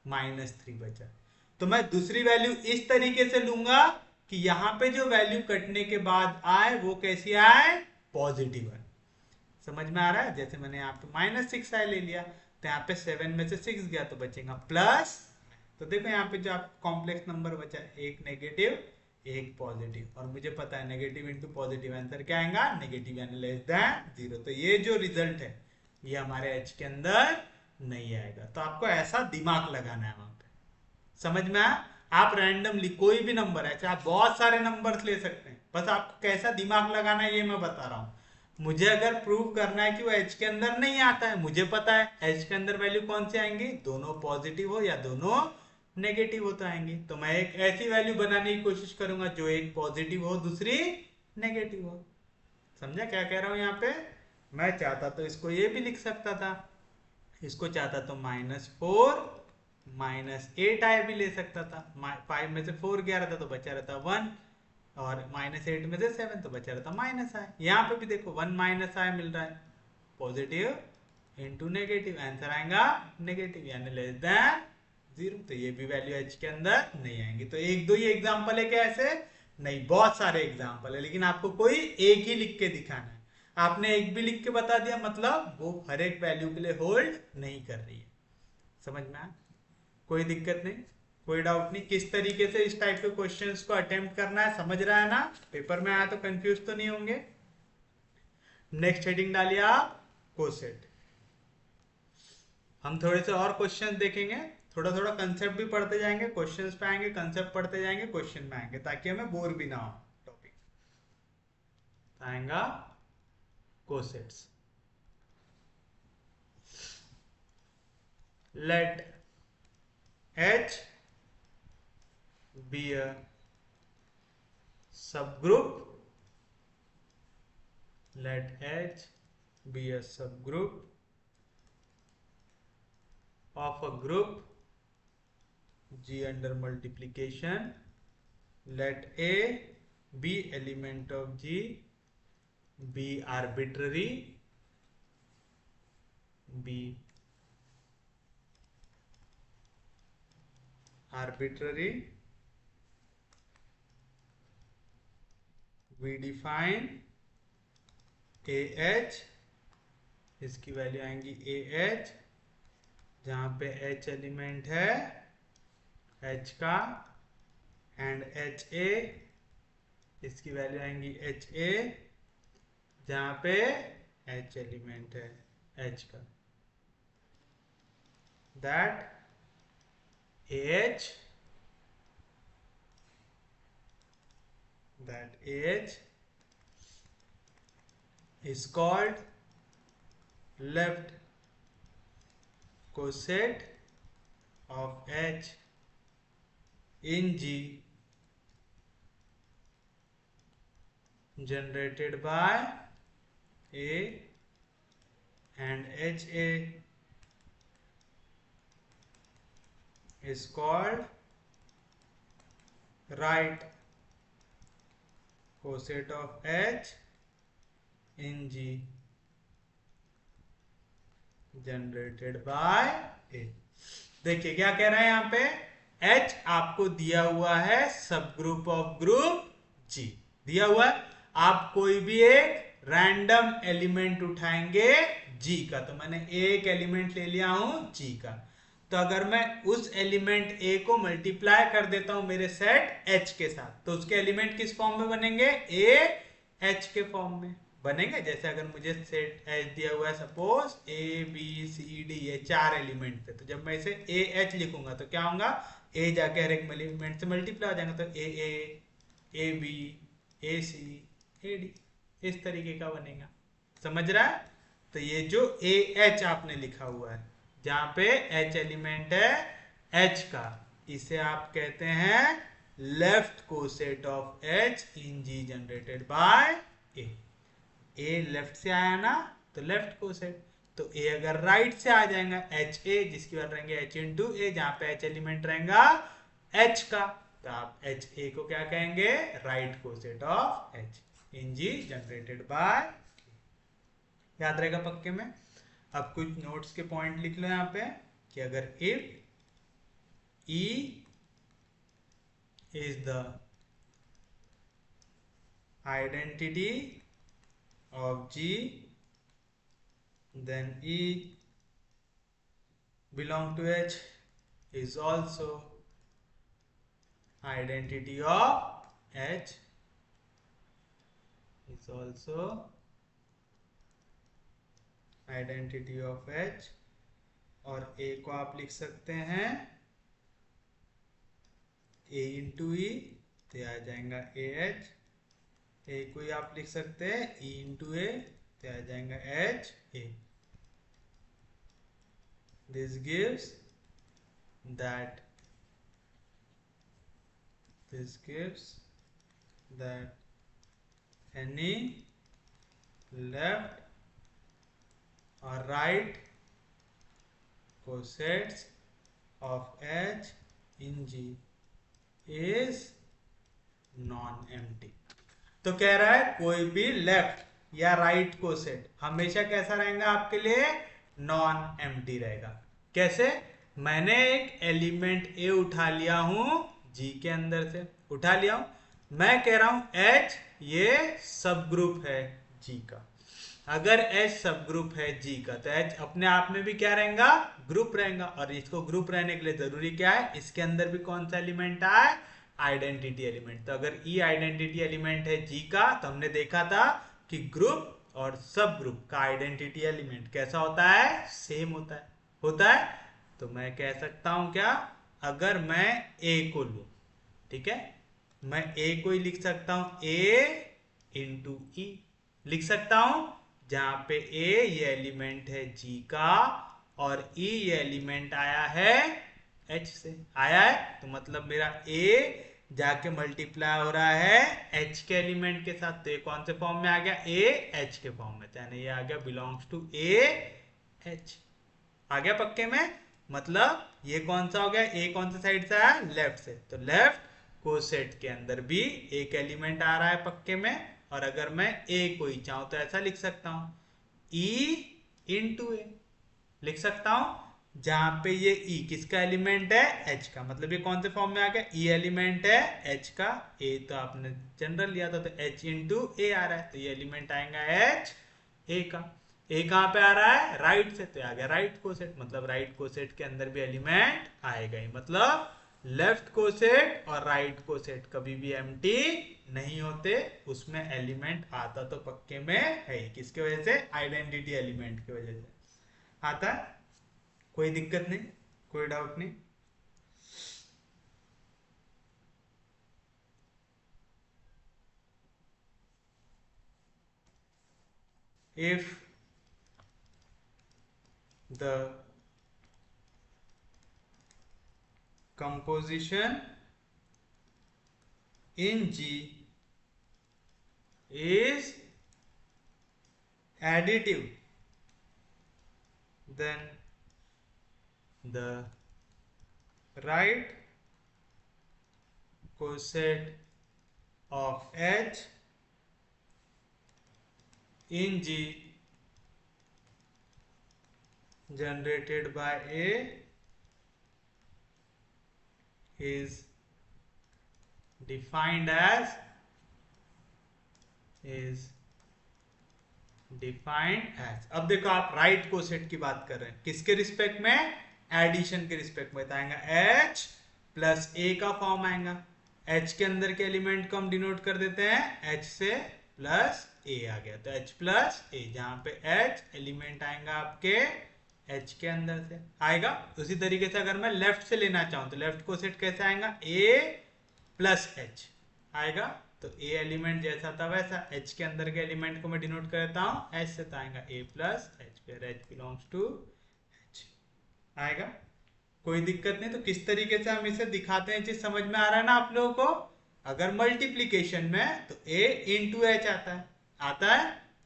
-3 बचा। तो मैं दूसरी वैल्यू इस तरीके से लूंगा कि यहां पे जो वैल्यू कटने के बाद आए वो कैसी आए, पॉजिटिव आए। समझ में आ रहा है? जैसे मैंने यहाँ पे -6 आई ले लिया तो यहाँ पे 7 में से 6 गया तो बचेगा प्लस। तो देखो यहाँ पे जो आप कॉम्प्लेक्स नंबर बचा, एक नेगेटिव एक पॉजिटिव, और मुझे पता है नेगेटिव इंटू पॉजिटिव आंसर क्या आएगा, नेगेटिव यानी <0। तो ये जो रिजल्ट है ये हमारे एच के अंदर नहीं आएगा। तो आपको ऐसा दिमाग लगाना है वहां पे। समझ में आया? आप रैंडमली कोई भी नंबर है, चाहे आप बहुत सारे नंबर्स ले सकते हैं, बस आपको कैसा दिमाग लगाना है ये मैं बता रहा हूं। मुझे अगर प्रूव करना है कि वो एच के अंदर नहीं आता है, मुझे पता है एच के अंदर वैल्यू कौन सी आएंगी, दोनों पॉजिटिव हो या दोनों नेगेटिव हो तो आएंगी। तो मैं एक ऐसी वैल्यू बनाने की कोशिश करूंगा जो एक पॉजिटिव हो दूसरी नेगेटिव हो। समझा क्या कह रहा हूं यहाँ पे? मैं चाहता तो इसको ये भी लिख सकता था, इसको चाहता तो -4 -8 आई भी ले सकता था। 5 में से 4 गया रहता तो बचा रहता 1, और -8 में से 7 तो बचा रहता -i। यहाँ पे भी देखो 1 -i मिल रहा है, पॉजिटिव इंटू नेगेटिव, आंसर आएगा नेगेटिव यानी <0। तो ये भी वैल्यू एच के अंदर नहीं आएंगी। तो एक दो ही एग्जाम्पल है क्या ऐसे? नहीं, बहुत सारे एग्जाम्पल है, लेकिन आपको कोई एक ही लिख के दिखाना है। आपने एक भी लिख के बता दिया मतलब वो हर एक वैल्यू के लिए होल्ड नहीं कर रही है। समझ में आया? कोई दिक्कत नहीं, कोई डाउट नहीं। किस तरीके से इस टाइप के क्वेश्चंस को अटेम्प्ट करना है समझ रहा है ना? पेपर में आया तो कंफ्यूज तो नहीं होंगे। नेक्स्ट हेडिंग डालिए आप, कोसेट। हम थोड़े से और क्वेश्चंस देखेंगे, थोड़ा थोड़ा कंसेप्ट भी पढ़ते जाएंगे, क्वेश्चंस पे आएंगे, कंसेप्ट पढ़ते जाएंगे, क्वेश्चन में आएंगे, ताकि हमें बोर भी ना हो टॉपिक। आएगा cosets. let H be a subgroup, let H be a subgroup of a group G under multiplication, let A be element of G, be arbitrary, be arbitrary, we define AH, इसकी value आएंगी AH, जहां पे H element है H का, and HA, इसकी value आएंगी HA, जहां पे H एलिमेंट है H का। That AH is called left coset of H in G generated by A and HA is called right coset of H in G generated by A। देखिए क्या कह रहा है यहाँ पे, H आपको दिया हुआ है सब ग्रुप ऑफ ग्रुप G दिया हुआ है। आप कोई भी एक रैंडम एलिमेंट उठाएंगे G का, तो मैंने एक एलिमेंट ले लिया हूं G का, तो अगर मैं उस एलिमेंट A को मल्टीप्लाई कर देता हूं मेरे सेट H के साथ, तो उसके एलिमेंट किस फॉर्म में बनेंगे, A H के फॉर्म में बनेंगे। जैसे अगर मुझे सेट H दिया हुआ है सपोज ABCD, ये 4 एलिमेंट थे, तो जब मैं इसे AH लिखूंगा तो क्या होगा, A जाके हर एक एलिमेंट से मल्टीप्लाई हो जाएगा, तो AA AB AC AD इस तरीके का बनेगा। समझ रहा है? तो ये जो AH आपने लिखा हुआ है जहां पे H एलिमेंट है H का, इसे आप कहते हैं left coset of H in G generated by A। A left से आया ना, तो लेफ्ट कोसेट, तो ए अगर राइट से आ जाएगा एच ए, जिसकी बात रहेंगे एच इंटू ए, जहां पे एच एलिमेंट रहेगा एच का, तो आप एच ए को क्या कहेंगे, right coset of H in G generated by. याद रहेगा पक्के में। अब कुछ नोट्स के पॉइंट लिख लो यहाँ पे कि अगर if E is the identity of G, then E belong to H is also identity of H, is also identity of H, और A को आप लिख सकते हैं A इंटू ई, तो आ जाएगा AH, ए को ही आप लिख सकते हैं E इंटू ए, तो आ जाएगा H A. This gives that any left और right cosets of H in G is non empty. तो कह रहा है कोई भी लेफ्ट या राइट कोसेट हमेशा कैसा रहेगा आपके लिए, नॉन एम्प्टी रहेगा। कैसे, मैंने एक एलिमेंट ए उठा लिया हूं जी के अंदर से, उठा लिया हूं, मैं कह रहा हूं एच ये सब ग्रुप है जी का। अगर एच सब ग्रुप है जी का, तो एच अपने आप में भी क्या रहेगा, ग्रुप रहेगा, और इसको ग्रुप रहने के लिए जरूरी क्या है, इसके अंदर भी कौन सा एलिमेंट आए, आइडेंटिटी एलिमेंट। तो अगर ई आइडेंटिटी एलिमेंट है जी का, तो हमने देखा था कि ग्रुप और सब ग्रुप का आइडेंटिटी एलिमेंट कैसा होता है, सेम होता है। तो मैं कह सकता हूं क्या, अगर मैं ए को लू, ठीक है, मैं ए को ही लिख सकता हूं ए इंटू ई लिख सकता हूं, जहां पे ए ये एलिमेंट है जी का और ई ये एलिमेंट आया है एच से, आया है, तो मतलब मेरा ए जाके मल्टीप्लाई हो रहा है एच के एलिमेंट के साथ, तो ये कौन से फॉर्म में आ गया, ए एच के फॉर्म में, यानी ये आ गया बिलोंग्स टू ए एच, आ गया पक्के में। मतलब ये कौन सा हो गया, ए कौन सा साइड से आया, लेफ्ट से, तो लेफ्ट कोसेट के अंदर भी एक एलिमेंट आ रहा है पक्के में, और अगर मैं ए को ही चाहूं तो ऐसा लिख सकता हूं ई इंटू ए लिख सकता हूं, जहां पे ये ई किसका एलिमेंट है, एच का, मतलब ये कौन से फॉर्म में आ गया, ई एलिमेंट है एच का, ए तो आपने जनरल लिया था, तो एच इंटू ए आ रहा है, तो ये एलिमेंट आएगा एच ए का। ए कहां पे आ रहा है, राइट से, तो आ गया राइट कोसेट, मतलब राइट कोसेट के अंदर भी एलिमेंट आएगा ही, मतलब लेफ्ट कोसेट और राइट कोसेट कभी भी एम्प्टी नहीं होते, उसमें एलिमेंट आता तो पक्के में है ही, किसके वजह से, आइडेंटिटी एलिमेंट की वजह से आता है। कोई दिक्कत नहीं, कोई डाउट नहीं। If the composition in G is additive, then the right coset of H in G generated by A is defined as अब देखो आप राइट कोसेट की बात कर रहे हैं किसके रिस्पेक्ट में, एडिशन के रिस्पेक्ट में, आएगा H प्लस A का फॉर्म आएगा। H के अंदर के एलिमेंट को हम डिनोट कर देते हैं H से प्लस A आ गया, तो H प्लस A, जहां पे H एलिमेंट आएगा आपके H के अंदर से आएगा। उसी तरीके से अगर मैं लेफ्ट से लेना चाहूं तो लेफ्ट कोसेट कैसे आएगा, A प्लस H आएगा, तो A एलिमेंट जैसा था वैसा H के अंदर के एलिमेंट को मैं डिनोट करता हूं H से, तो आएगा A प्लस H, फिर H बिलोंग्स टू H आएगा। कोई दिक्कत नहीं। तो किस तरीके से हम इसे दिखाते हैं, चीज समझ में आ रहा है ना आप लोगों को। अगर मल्टीप्लीकेशन में तो A इंटू H आता है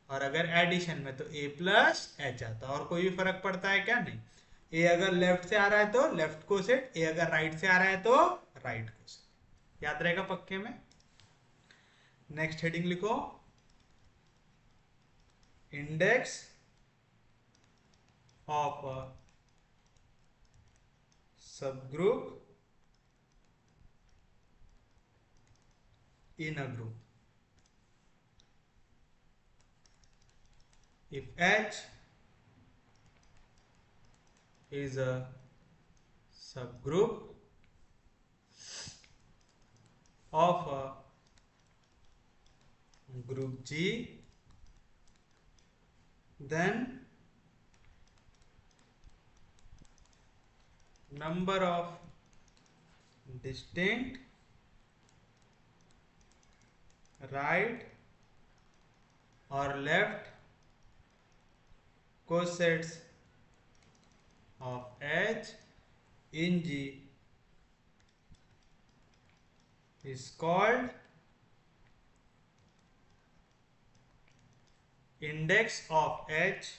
और अगर एडिशन में तो A प्लस H आता है। और कोई भी फर्क पड़ता है क्या, नहीं। A अगर लेफ्ट से आ रहा है तो लेफ्ट कोसेट, A अगर राइट से आ रहा है तो राइट कोसेट, याद रहेगा पक्के में। नेक्स्ट हेडिंग लिखो, index of a subgroup in a group. If H is a subgroup of a group G, then number of distinct right or left cosets of H in G is called index of H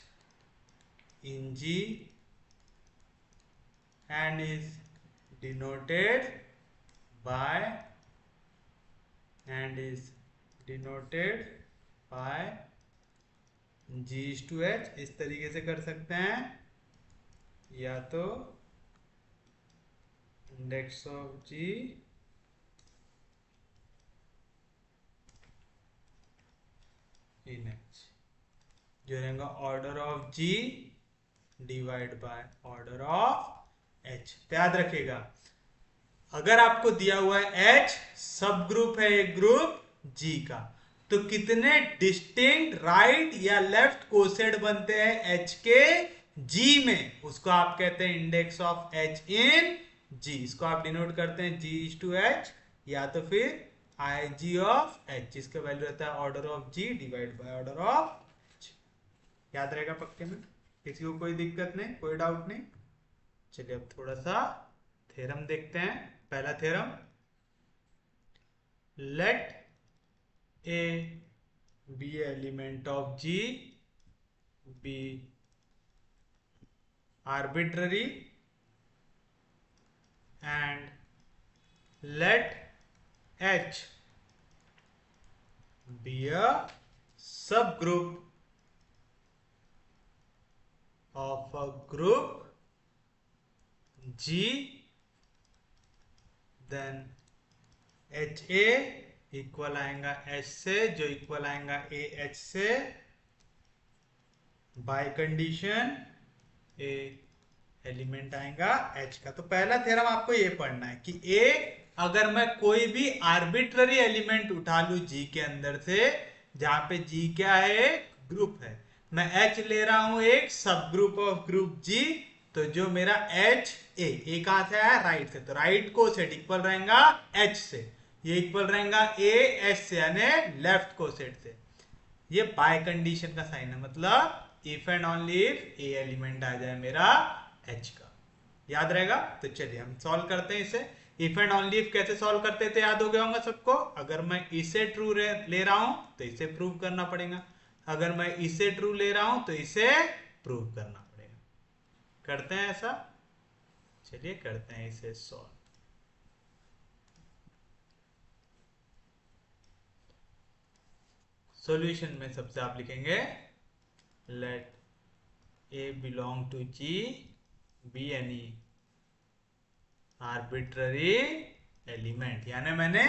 in G and is denoted by G is to H। इस तरीके से कर सकते हैं, या तो index of G in H, जो रहेगा order of G divide by order of H। याद रखिएगा, अगर आपको दिया हुआ है H सब ग्रुप है एक ग्रुप G का, तो कितने डिस्टिंक्ट राइट या लेफ्ट कोसेट बनते हैं H के G में, उसको आप कहते हैं index of H in G। इसको आप डिनोट करते हैं G इज टू H, या तो फिर IG ऑफ H, जिसका वैल्यू रहता है order of G divide by order of H। याद रहेगा पक्के में, किसी को कोई दिक्कत नहीं, कोई डाउट नहीं। चलिए अब थोड़ा सा थ्योरम देखते हैं। पहला theorem, let A be element of G be arbitrary and let H be a subgroup of a group G, then HA equal आएगा H से, जो इक्वल आएगा AH से, बाय कंडीशन A एलिमेंट आएगा H का। तो पहला थ्योरम आपको ये पढ़ना है कि A अगर मैं कोई भी आर्बिट्ररी एलिमेंट उठा लू G के अंदर से, जहां पे G क्या है, ग्रुप है, मैं H ले रहा हूं एक सब ग्रुप ऑफ ग्रुप G, तो जो मेरा H A कहां से आया, राइट से, तो राइट कोसेट इक्वल रहेगा H से, ये इक्वल रहेगा A H से, यानी लेफ्ट कोसेट से। ये बाय कंडीशन का साइन है, मतलब if and only if A element आ जाए मेरा H का। याद रहेगा। तो चलिए हम सॉल्व करते हैं इसे। इफ एंड ओनली इफ कैसे सॉल्व करते थे याद हो गया होगा सबको। अगर मैं इसे ट्रू ले रहा हूं तो इसे प्रूव करना पड़ेगा, अगर मैं इसे ट्रू ले रहा हूं तो इसे प्रूव करना पड़ेगा। करते हैं ऐसा, चलिए करते हैं इसे सॉल्व। सॉल्यूशन में सबसे आप लिखेंगे let A belong to G be any arbitrary element, यानी मैंने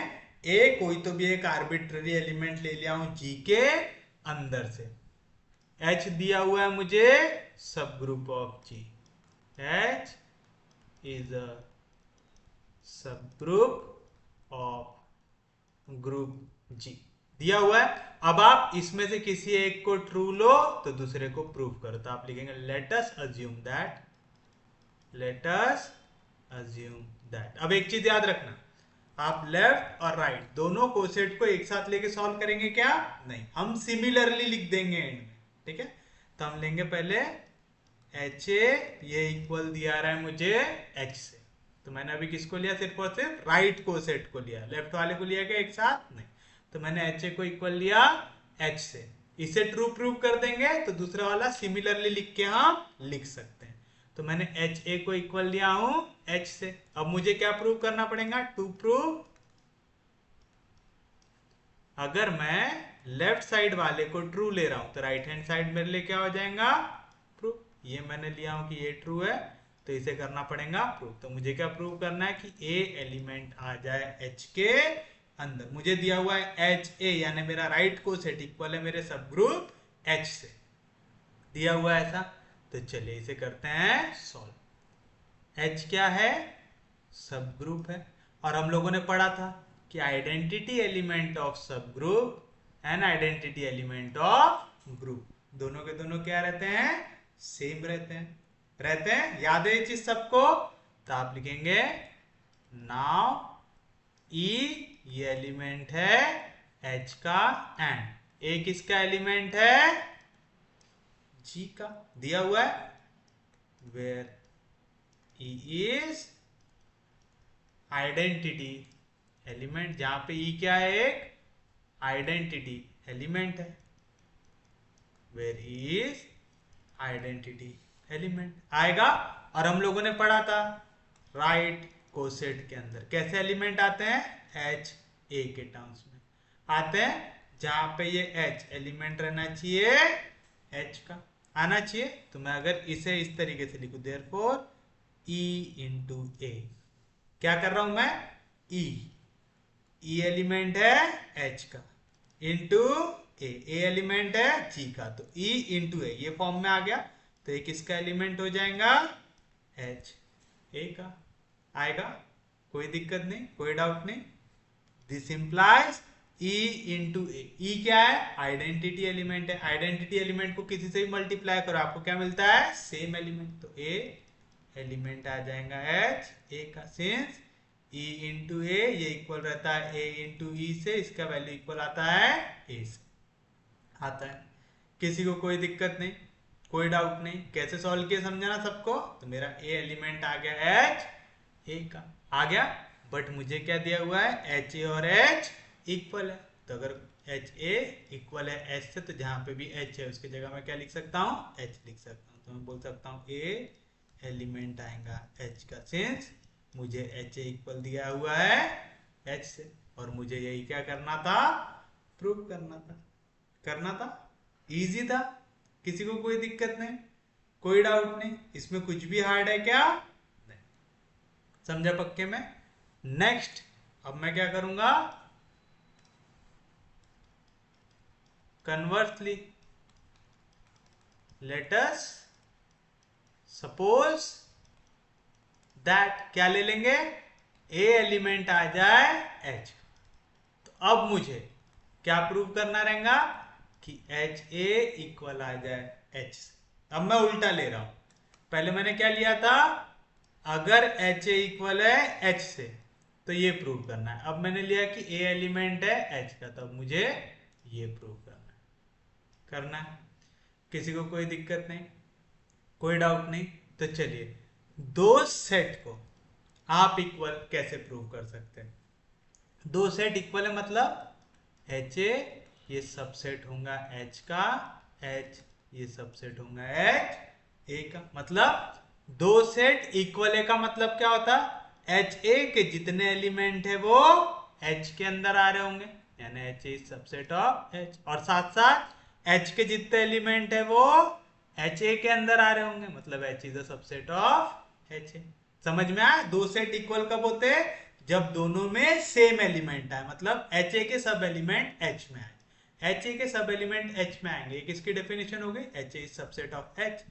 ए कोई तो भी एक आर्बिट्ररी एलिमेंट ले लिया हूं जी के अंदर से। एच दिया हुआ है मुझे subgroup of G, H is a subgroup of group जी दिया हुआ है। अब आप इसमें से किसी एक को ट्रू लो तो दूसरे को प्रूव करो, तो आप लिखेंगे let us assume that, late us assume that. अब एक चीज याद रखना, आप लेफ्ट और राइट दोनों कोसेट को एक साथ लेके सॉल्व करेंगे क्या? नहीं, हम सिमिलरली लिख देंगे एंड में, ठीक है। तो हम लेंगे पहले एच ए, ये इक्वल दिया रहा है मुझे एच से, तो मैंने अभी किसको लिया? सिर्फ और सिर्फ राइट कोसेट को लिया, लेफ्ट वाले को लिया क्या एक साथ? नहीं। तो मैंने एच ए को इक्वल लिया एच से, इसे ट्रू प्रूव कर देंगे तो दूसरा वाला सिमिलरली लिख के हम लिख सकते हैं। तो मैंने एच ए को इक्वल लिया हूं एच से। अब मुझे क्या प्रूव करना पड़ेगा? टू प्रूव, अगर मैं लेफ्ट साइड वाले को ट्रू ले रहा हूं तो राइट हैंड साइड मेरे लिए क्या हो जाएगा? प्रूव। ये मैंने लिया हूं कि ये ट्रू है तो इसे करना पड़ेगा प्रूव। तो मुझे क्या प्रूव करना है? कि ए एलिमेंट आ जाए एच के अंदर। मुझे दिया हुआ है एच ए, यानी मेरा राइट को सेट इक्वल है मेरे सब ग्रुप एच से, दिया हुआ है ऐसा। तो चलिए इसे करते हैं सॉल्व। एच क्या है? सब ग्रुप है, और हम लोगों ने पढ़ा था कि आइडेंटिटी एलिमेंट ऑफ सब group and identity element of group दोनों के दोनों क्या रहते हैं? सेम रहते हैं, रहते हैं। याद है ये चीज सबको? तो आप लिखेंगे नाउ ई, ये एलिमेंट है एच का, एंड ए किसका एलिमेंट है? जी का, दिया हुआ है where E is identity element, जहां पे ई क्या है? एक आइडेंटिटी एलिमेंट है, where E is identity element आएगा। और हम लोगों ने पढ़ा था राइट कोसेट के अंदर कैसे एलिमेंट आते हैं? एच ए के टर्म्स में आते हैं, जहां पे ये एच एलिमेंट रहना चाहिए एच का, आना चाहिए। तो मैं अगर इसे इस तरीके से लिखूं देयरफॉर ई इंटू ए, क्या कर रहा हूं मैं? ई, ई एलिमेंट है एच का, इंटू ए एलिमेंट है जी का, तो ई इंटू ए ये फॉर्म में आ गया। तो ये किसका एलिमेंट हो जाएगा? एच ए का आएगा, कोई दिक्कत नहीं, कोई डाउट नहीं। दिस इंप्लाइज ई इंटू ए। ई क्या है? आइडेंटिटी एलिमेंट है, आइडेंटिटी एलिमेंट को किसी से भी मल्टीप्लाई करो आपको क्या मिलता है? Same element. तो ए एलिमेंट आ जाएगा एच ए का, सिंस ई इंटू ए ये इक्वल रहता है ए इंटू ई से, इसका वैल्यू इक्वल आता है ए से, आता है। किसी को कोई दिक्कत नहीं, कोई डाउट नहीं? कैसे सॉल्व किया समझाना सबको? तो मेरा ए एलिमेंट आ गया एच ए का, आ गया। बट मुझे क्या दिया हुआ है? एच ए और एच इक्वल है, तो अगर एच ए इक्वल है एच से, तो जहां पे भी एच है उसकी जगह मैं क्या लिख सकता हूँ? एच लिख सकता हूँ। तो मैं बोल सकता हूँ ए एलिमेंट आएगा एच का, सिंस मुझे एच ए इक्वल दिया हुआ है एच से, और मुझे यही क्या करना था? प्रूव करना था, करना था। इजी था, किसी को कोई दिक्कत नहीं, कोई डाउट नहीं, इसमें कुछ भी हार्ड है क्या? नहीं। समझा पक्के में? नेक्स्ट अब मैं क्या करूंगा? Conversely let us suppose that, क्या ले लेंगे? ए एलिमेंट आ जाए एच। तो अब मुझे क्या प्रूव करना रहेगा? कि एच ए इक्वल आ जाए एच से। अब मैं उल्टा ले रहा हूं, पहले मैंने क्या लिया था? अगर एच ए इक्वल है एच से तो ये प्रूव करना है। अब मैंने लिया कि ए एलिमेंट है एच का, तो मुझे ये प्रूव करना है। किसी को कोई दिक्कत नहीं, कोई डाउट नहीं? तो चलिए दो सेट को आप इक्वल कैसे प्रूव कर सकते हैं? दो सेट इक्वल है मतलब एच ए ये सबसेट होगा एच का, एच ये सबसेट होगा एच ए का। मतलब दो सेट इक्वल है का मतलब क्या होता है? एच ए के जितने एलिमेंट है वो एच के अंदर आ रहे होंगे, यानी H is subset of H, और साथ साथ एच के जितने एलिमेंट है वो एच ए के अंदर आ रहे होंगे, मतलब H is a subset of H A. समझ में आया? दो सेट इक्वल कब होते हैं? जब दोनों में सेम एलिमेंट आए, मतलब एच ए के सब एलिमेंट एच में आए। एच ए के सब एलिमेंट एच में आएंगे, किसकी डेफिनेशन हो गई? H A is subset of H,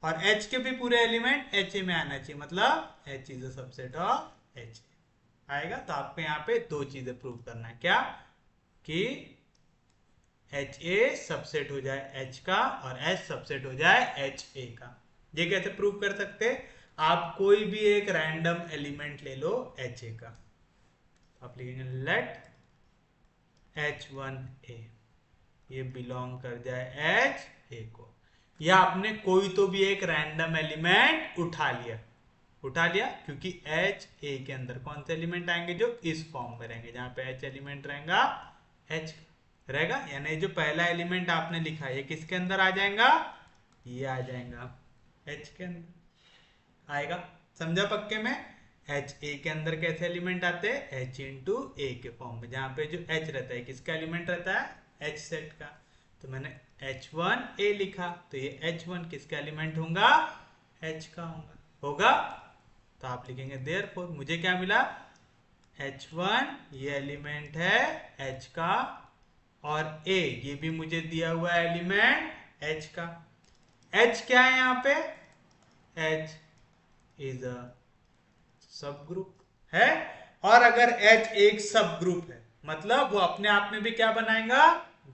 और एच के भी पूरे एलिमेंट एच ए में आना चाहिए, मतलब H is a subset of H आएगा। तो आपको यहाँ पे दो चीजें प्रूव करना है, क्या? कि एच ए सबसेट हो जाए एच का और एच सबसेट हो जाए एच ए का। ये कैसे प्रूव कर सकते? आप कोई भी एक रैंडम एलिमेंट ले लो एच ए का, आप लिखेंगे लेट H1A ये बिलोंग कर जाए एच ए को, या आपने कोई तो भी एक रैंडम एलिमेंट उठा लिया क्योंकि एच ए के अंदर कौन से एलिमेंट आएंगे? जो इस फॉर्म में रहेंगे, जहां पे एच एलिमेंट रहेगा एच रहेगा, यानी जो पहला एलिमेंट आपने लिखा ये किसके अंदर आ जाएगा? ये आ जाएगा एच के अंदर आएगा। समझा पक्के में? एच ए के अंदर कैसे एलिमेंट आते हैं? एच इंटू ए के फॉर्म में, जहां पे जो एच रहता है किसका एलिमेंट रहता है? एच सेट का। तो मैंने H1A लिखा, तो ये H1 किसका एलिमेंट होगा? H का होगा। तो आप लिखेंगे देयरफॉर मुझे क्या मिला? H1 ये एलिमेंट है H का, और A ये भी मुझे दिया हुआ एलिमेंट H का। H क्या है यहाँ पे? H इज अ सब ग्रुप है, और अगर H एक सब ग्रुप है मतलब वो अपने आप में भी क्या बनाएगा?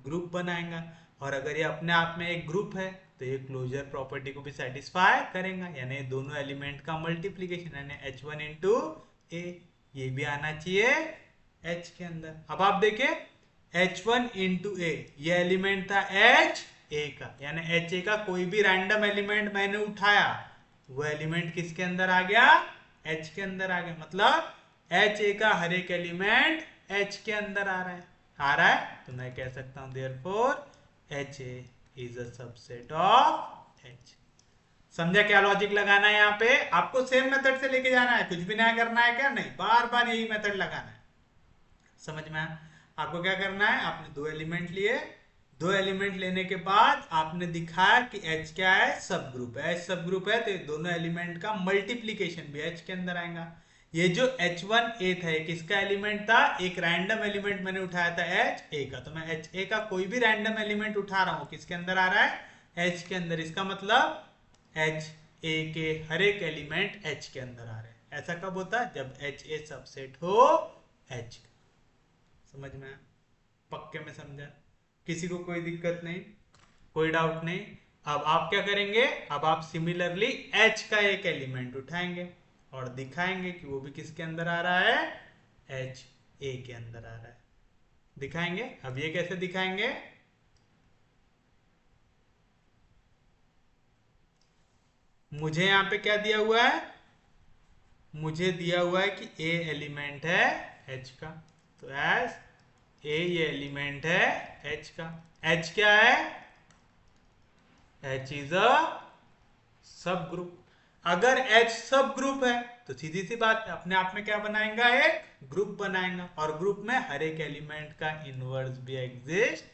ग्रुप बनाएगा। और अगर ये अपने आप में एक ग्रुप है तो ये क्लोजर प्रॉपर्टी को भी सेटिस्फाई करेगा, यानी दोनों एलिमेंट का मल्टीप्लीकेशन, यानी H1 वन इंटू ए, ये भी आना चाहिए H के अंदर। अब आप देखिए H1 वन इंटू ए ये एलिमेंट था H ए का, यानी H ए का कोई भी रैंडम एलिमेंट मैंने उठाया वो एलिमेंट किसके अंदर आ गया? H के अंदर आ गया। मतलब H ए का हर एक एलिमेंट H के अंदर आ रहा है, तो मैं कह सकता हूं therefore H A is a subset of H। समझा क्या लॉजिक लगाना है? यहाँ पे आपको सेम मेथड से लेके जाना है, कुछ भी नया करना है क्या? नहीं, बार बार यही मेथड लगाना है। समझ में आया? आपको क्या करना है? आपने दो एलिमेंट लिए, दो एलिमेंट लेने के बाद आपने दिखाया कि H क्या है? सब ग्रुप है। H सब ग्रुप है तो दोनों एलिमेंट का मल्टीप्लीकेशन भी H के अंदर आएगा। ये जो H1A था ये किसका एलिमेंट था? एक रैंडम एलिमेंट मैंने उठाया था HA का, तो मैं HA का कोई भी रैंडम एलिमेंट उठा रहा हूं, किसके अंदर आ रहा है? H के अंदर। इसका मतलब HA के हर एक एलिमेंट H के अंदर आ रहे हैं। ऐसा कब होता है? जब HA सबसेट हो H का। समझ में आया? पक्के में समझा? किसी को कोई दिक्कत नहीं, कोई डाउट नहीं? अब आप क्या करेंगे? अब आप सिमिलरली H का एक एलिमेंट उठाएंगे और दिखाएंगे कि वो भी किसके अंदर आ रहा है? H A के अंदर आ रहा है। दिखाएंगे। अब ये कैसे दिखाएंगे? मुझे यहां पे क्या दिया हुआ है? मुझे दिया हुआ है कि A एलिमेंट है H का, तो एज A ये एलिमेंट है H का। H क्या है? H इज अ सब ग्रुप। अगर H सब ग्रुप है तो सीधी सी बात है अपने आप में क्या बनाएगा? एक ग्रुप बनाएगा, और ग्रुप में हर एक एलिमेंट का इनवर्स भी एग्जिस्ट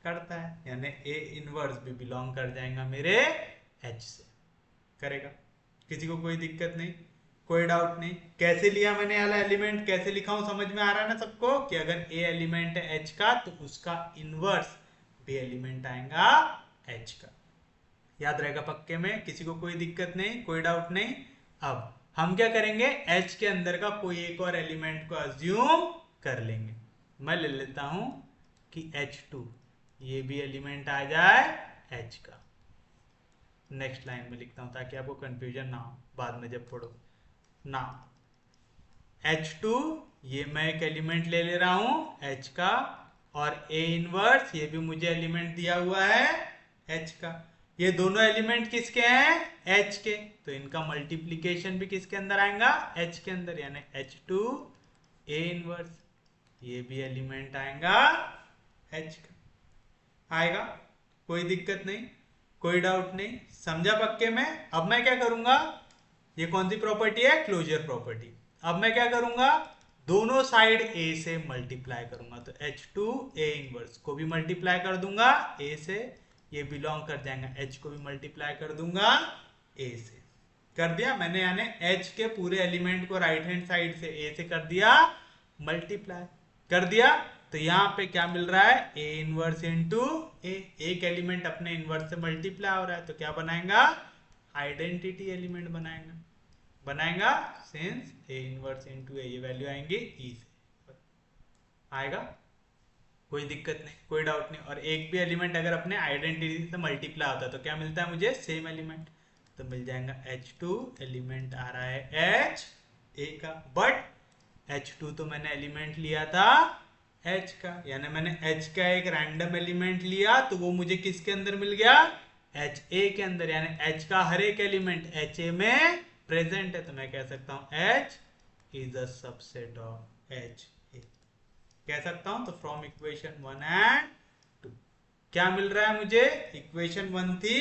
करता है, यानी A इनवर्स भी बिलोंग कर जाएगा मेरे H से। करेगा? किसी को कोई दिक्कत नहीं, कोई डाउट नहीं? कैसे लिया मैंने वाला एलिमेंट, कैसे लिखा हूं, समझ में आ रहा है ना सबको? कि अगर A एलिमेंट है H का तो उसका इनवर्स भी एलिमेंट आएगा H का। याद रहेगा पक्के में? किसी को कोई दिक्कत नहीं, कोई डाउट नहीं? अब हम क्या करेंगे? H के अंदर का कोई एक और एलिमेंट को अज्यूम कर लेंगे। मैं ले लेता हूं कि H2 ये भी एलिमेंट आ जाए H का। नेक्स्ट लाइन में लिखता हूं ताकि आपको कंफ्यूजन ना हो बाद में जब पढ़ो ना। H2 ये मैं एक एलिमेंट ले रहा हूं H का, और A इनवर्स ये भी मुझे एलिमेंट दिया हुआ है H का। ये दोनों एलिमेंट किसके हैं, H के, तो इनका मल्टीप्लीकेशन भी किसके अंदर आएगा, H के अंदर, यानी H2A इनवर्स, ये भी एलिमेंट आएगा H का, आएगा, कोई दिक्कत नहीं, कोई डाउट नहीं, समझा पक्के में। अब मैं क्या करूंगा, ये कौन सी प्रॉपर्टी है, क्लोजर प्रॉपर्टी। अब मैं क्या करूंगा, दोनों साइड A से मल्टीप्लाई करूंगा, तो H2A इनवर्स को भी मल्टीप्लाई कर दूंगा A से, ये बिलोंग कर जाएगा H को भी मल्टीप्लाई कर दूंगा A से, कर दिया मैंने, यानी H के पूरे एलिमेंट को राइट हैंड साइड से A से कर दिया मल्टीप्लाई, कर दिया। तो यहाँ पे क्या मिल रहा है, A इनवर्स इंटू A, एक एलिमेंट अपने इनवर्स से मल्टीप्लाई हो रहा है, तो क्या बनाएगा, आइडेंटिटी एलिमेंट बनाएगा, बनाएगा since A inverse into A, ये वैल्यू आएंगी E से, आएगा, कोई दिक्कत नहीं, कोई डाउट नहीं। और एक भी एलिमेंट अगर अपने आइडेंटिटी से मल्टीप्लाई होता है तो क्या मिलता है मुझे, सेम एलिमेंट, तो मिल जाएगा H2 एलिमेंट आ रहा है H A का, बट H2 तो मैंने एलिमेंट लिया था H का, यानी मैंने H का एक रैंडम एलिमेंट लिया, तो वो मुझे किसके अंदर मिल गया, HA के अंदर, यानी H का हर एक एलिमेंट HA में प्रेजेंट है, तो मैं कह सकता हूं H is a subset of HA, कह सकता हूं। तो फ्रॉम इक्वेशन 1 एंड 2 क्या मिल रहा है मुझे, इक्वेशन 1 थी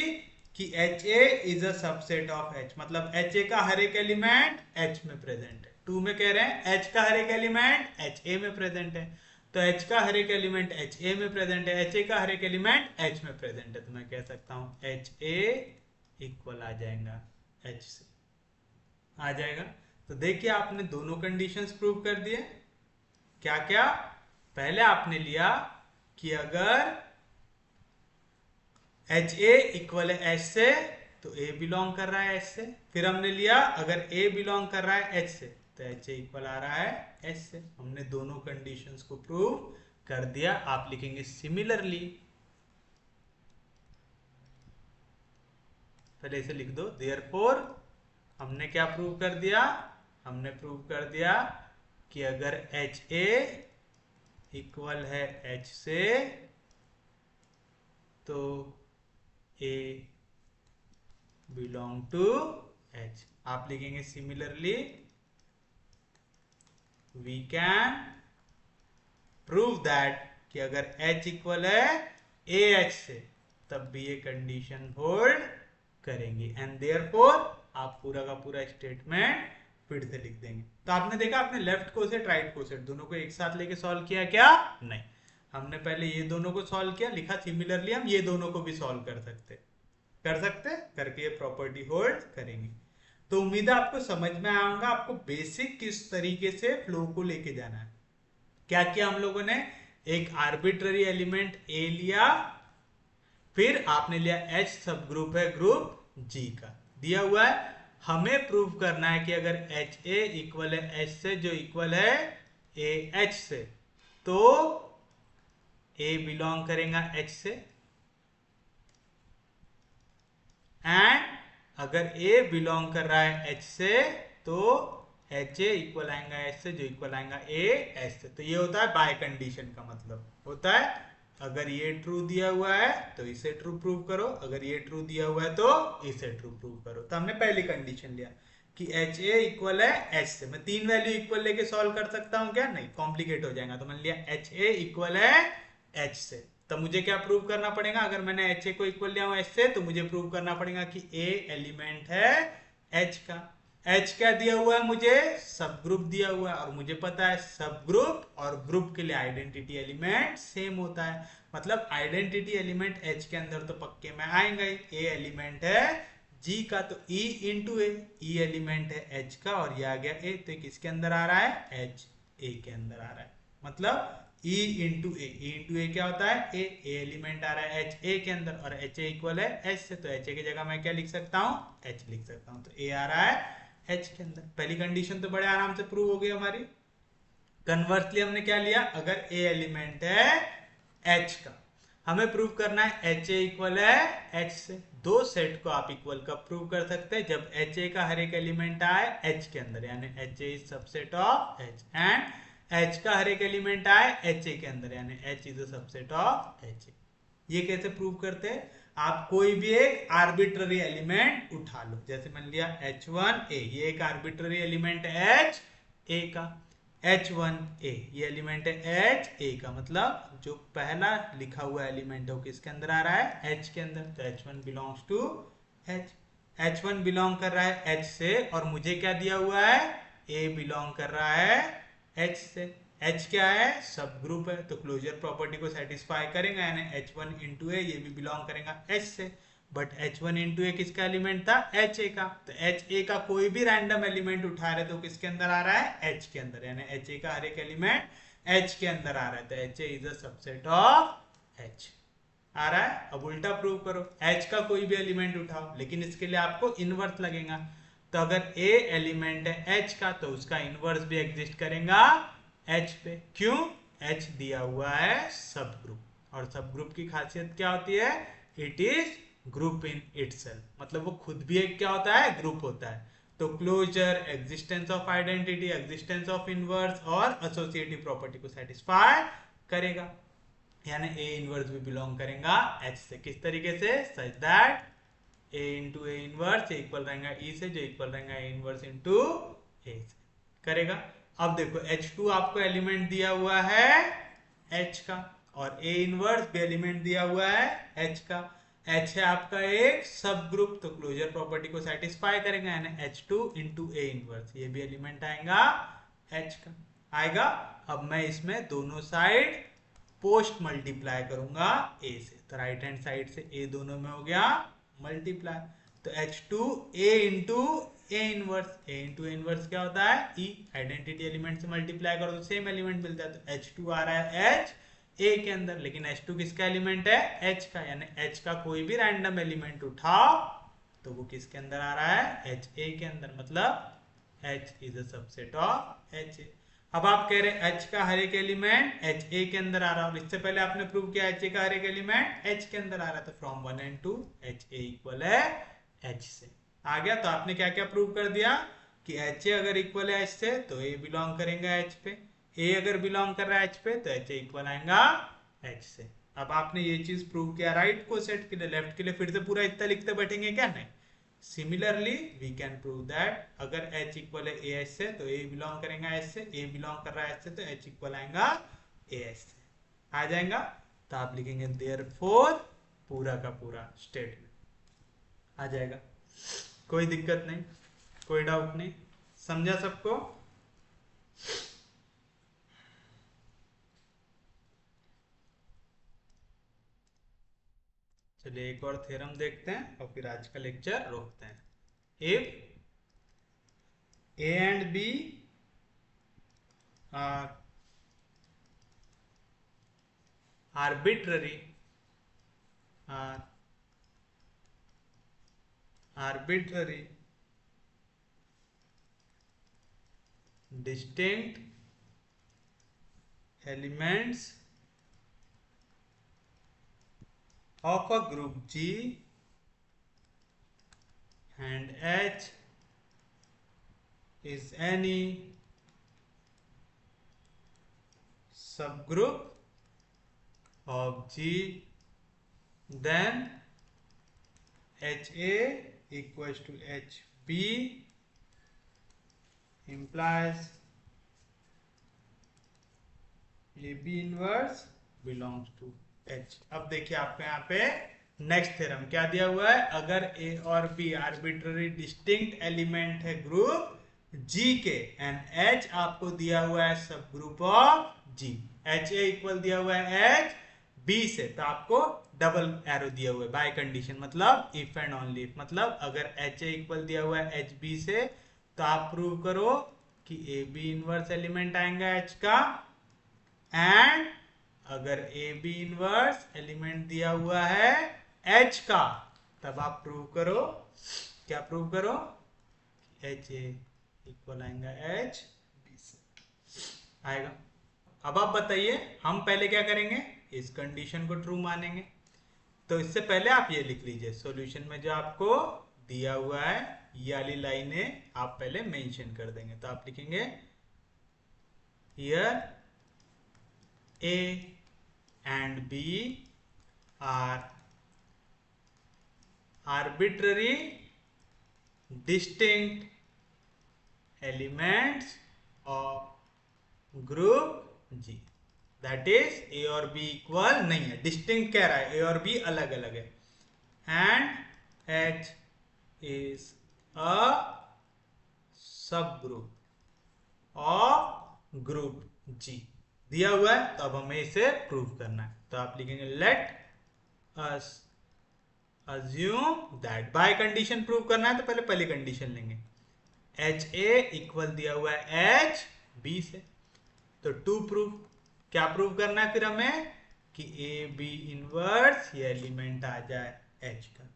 कि HA is a subset of H, मतलब HA का हर एक एलिमेंट H में प्रेजेंट है। 2 में कह रहे हैं H का हर एक एलिमेंट HA में प्रेजेंट है, तो H का हर एक एलिमेंट HA में प्रेजेंट है, HA का हर एक एलिमेंट H में प्रेजेंट है, तो मैं कह सकता हूं HA इक्वल आ जाएगा H से, आ जाएगा। तो देखिए आपने दोनों कंडीशंस प्रूव कर दिए, क्या क्या, पहले आपने लिया कि अगर HA इक्वल है H से तो A बिलोंग कर रहा है H से, फिर हमने लिया अगर A बिलोंग कर रहा है H से तो HA इक्वल आ रहा है H से, हमने दोनों कंडीशंस को प्रूव कर दिया। आप लिखेंगे सिमिलरली, पहले इसे लिख दो, देयरफॉर हमने क्या प्रूव कर दिया, हमने प्रूव कर दिया कि अगर HA इक्वल है H से तो A बिलोंग टू H। आप लिखेंगे similarly we can prove that कि अगर H इक्वल है AH से तब भी ये कंडीशन होल्ड करेंगी, एंड देयरफॉर आप पूरा का पूरा स्टेटमेंट फिर से लिख देंगे। तो आपने देखा, आपने लेफ्ट कोसेट राइट कोसेट दोनों को एक साथ लेके सॉल्व किया क्या, नहीं, हमने पहले ये दोनों को सॉल्व किया, लिखा सिमिलरली हम ये दोनों को भी सॉल्व कर सकते, कर सकते करके ये प्रॉपर्टी होल्ड करेंगे। तो उम्मीद है आपको समझ में आएगा, आपको बेसिक किस तरीके से फ्लो को लेके जाना है। क्या किया हम लोगों ने, एक आर्बिट्ररी एलिमेंट A लिया, फिर आपने लिया H सब ग्रुप है ग्रुप G का, दिया हुआ है, हमें प्रूव करना है कि अगर HA इक्वल है H से जो इक्वल है AH से, तो A बिलोंग करेगा H से, एंड अगर A बिलोंग कर रहा है H से तो HA इक्वल आएगा H से जो इक्वल आएगा AH से। तो ये होता है बाय कंडीशन का मतलब होता है, अगर ये ट्रू दिया हुआ है तो इसे ट्रू प्रूव करो, अगर ये ट्रू दिया हुआ है तो इसे ट्रू प्रूव करो। तो हमने पहली कंडीशन लिया कि HA इक्वल है H से, मैं 3 वैल्यू इक्वल लेके सॉल्व कर सकता हूं क्या, नहीं, कॉम्प्लिकेट हो जाएगा, तो मैंने लिया HA इक्वल है H से, तब मुझे क्या प्रूव करना पड़ेगा, अगर मैंने HA को इक्वल लिया हूं H से तो मुझे प्रूव करना पड़ेगा कि A एलिमेंट है H का। H क्या दिया हुआ है मुझे, सब ग्रुप दिया हुआ है, और मुझे पता है सब ग्रुप और ग्रुप के लिए आइडेंटिटी एलिमेंट सेम होता है, मतलब आइडेंटिटी एलिमेंट H के अंदर तो पक्के में आएंगे ही। A एलिमेंट है G का तो E into A, E element है H का और ये आ गया A, तो किसके अंदर आ रहा है, H A के अंदर आ रहा है, मतलब E into A, E into A क्या होता है A, A एलिमेंट आ रहा है H A के अंदर और HA इक्वल है H से, तो HA की जगह मैं क्या लिख सकता हूँ, H लिख सकता हूँ, तो A आ रहा है H के अंदर। पहली कंडीशन तो बड़े आराम से प्रूव हो गई हमारी। कन्वर्सली हमने क्या लिया, अगर A एलिमेंट है H का, हमें प्रूव करना है HA इक्वल है H से। दो सेट को आप इक्वल कब प्रूव कर सकते हैं, जब HA का हर एक एलिमेंट आए H के अंदर, यानी HA is subset of H, and H का हर एक एलिमेंट आए HA के अंदर, यानी H is a subset of HA। ये कैसे प्रूव करते हैं, आप कोई भी एक आर्बिट्ररी एलिमेंट उठा लो, जैसे मान लिया H1A, ये एक आर्बिट्ररी एलिमेंट है HA का। H1A ये एलिमेंट है HA का, मतलब जो पहला लिखा हुआ एलिमेंट है वो किसके अंदर आ रहा है, H के अंदर। तो H1 belongs to H। H1 belong कर रहा है H से, और मुझे क्या दिया हुआ है, A बिलोंग कर रहा है H से। H क्या है, सब ग्रुप है, तो क्लोजर प्रॉपर्टी को सेटिस्फाई करेगा, यानी H1 इंटू ए, ये भी बिलोंग करेगा H से। बट H1 इंटू ए किसका एलिमेंट था, HA का। तो HA का कोई भी रैंडम एलिमेंट उठा रहे तो किसके अंदर आ रहा है, H के अंदर, यानी HA का हर एक एलिमेंट H के अंदर आ रहा है। तो HA is a subset of H आ रहा है। अब उल्टा प्रूव करो, H का कोई भी एलिमेंट उठाओ, लेकिन इसके लिए आपको इनवर्स लगेगा। तो अगर A एलिमेंट है H का, तो उसका इनवर्स भी एग्जिस्ट करेगा H पे। क्यों, H दिया हुआ है सब ग्रुप, और सब ग्रुप की खासियत क्या होती है, it is group in itself, मतलब वो खुद भी एक क्या होता है, ग्रुप होता है। तो closure, existence of identity, existence of inverse और एसोसिएटिव प्रॉपर्टी को सेटिस्फाई करेगा, यानी ए इनवर्स भी बिलोंग करेगा H से। किस तरीके से, such that A into A inverse equal रहेगा E से, जो इक्वल रहेगा A इनवर्स इंटू ए से करेगा। अब देखो H2 आपको एलिमेंट दिया हुआ है H का, और A इनवर्स भी एलिमेंट दिया हुआ है H का। H है आपका एक सब ग्रुप, तो क्लोजर प्रॉपर्टी को सेटिस्फाई करेगा, यानी H2 इंटू ए इनवर्स, ये भी एलिमेंट आएगा H का आएगा। अब मैं इसमें दोनों साइड पोस्ट मल्टीप्लाई करूंगा A से, तो राइट हैंड साइड से A दोनों में हो गया मल्टीप्लाई। तो H2A into A inverse, A into A inverse क्या होता है, E, आइडेंटिटी एलिमेंट से मल्टीप्लाई करो तो सेम एलिमेंट मिलता है। तो H2 आ रहा है H A के अंदर, लेकिन H2 किसका एलिमेंट है, H का, यानी H का कोई भी रैंडम एलिमेंट उठाओ तो वो किसके अंदर आ रहा है, HA के अंदर, मतलब H is a subset of HA। अब आप कह रहे हैं H का हर एक एलिमेंट HA के अंदर आ रहा है, और इससे पहले आपने प्रूव किया HA का हर एक एलिमेंट H के अंदर आ रहा है, तो फ्रॉम 1 एंड 2 HA इक्वल है H से आ गया। तो आपने क्या क्या प्रूव कर दिया कि HA अगर इक्वल है H से तो A बिलोंग करेगा H पे, A अगर बिलोंग कर रहा है H पे तो HA इक्वल आएगा H से। अब आपने ये चीज प्रूव किया राइट को सेट के लिए, लेफ्ट के लिए फिर से पूरा इतना लिखते बैठेंगे क्या, नहीं। Similarly we can prove that अगर H इक्वल है AH से तो A बिलोंग करेगा H से, A बिलोंग कर रहा है H से तो H इक्वल आएगा AH से आ जाएगा। तो आप लिखेंगे देयरफॉर पूरा का पूरा स्टेटमेंट आ जाएगा, कोई दिक्कत नहीं, कोई डाउट नहीं, समझा सबको। चलिए एक और थ्योरम देखते हैं और फिर आज का लेक्चर रोकते हैं। If A and B are arbitrary are arbitrary distinct elements of a group G and H is any subgroup of G, then HA equals to HB implies AB inverse belongs to H। अब देखिए आपको यहाँ पे next theorem क्या दिया हुआ है, अगर A और B आर्बिट्ररी डिस्टिंक्ट एलिमेंट है ग्रुप G के एंड H आपको दिया हुआ है सब group of G, HA equal दिया हुआ है H B से, तो आपको डबल एरो दिया हुआ है बाय कंडीशन, मतलब इफ एंड ओनली इफ, मतलब अगर HA इक्वल दिया हुआ है HB से तो आप प्रूव करो कि AB इनवर्स एलिमेंट आएगा H का, एंड अगर ए बी इनवर्स एलिमेंट दिया हुआ है H का तब आप प्रूव करो, क्या प्रूव करो, एच ए इक्वल आएगा H B से आएगा। अब आप बताइए हम पहले क्या करेंगे, इस कंडीशन को ट्रू मानेंगे। तो इससे पहले आप ये लिख लीजिए सॉल्यूशन में जो आपको दिया हुआ है ये वाली लाइनें आप पहले मेंशन कर देंगे। तो आप लिखेंगे here A and B are arbitrary distinct elements of group G, that is a और बी इक्वल नहीं है, डिस्टिंक्ट कह रहा है, ए और बी अलग अलग है, and H is a subgroup of group G दिया हुआ है। तो अब हमें इसे प्रूव करना है, तो आप लिखेंगे let us assume that, by condition prove करना है तो पहले पहली कंडीशन लेंगे, एच ए इक्वल दिया हुआ है एच बी से, तो टू प्रूव, क्या प्रूव करना है फिर हमें कि ए बी इनवर्स ये एलिमेंट आ जाए एच का,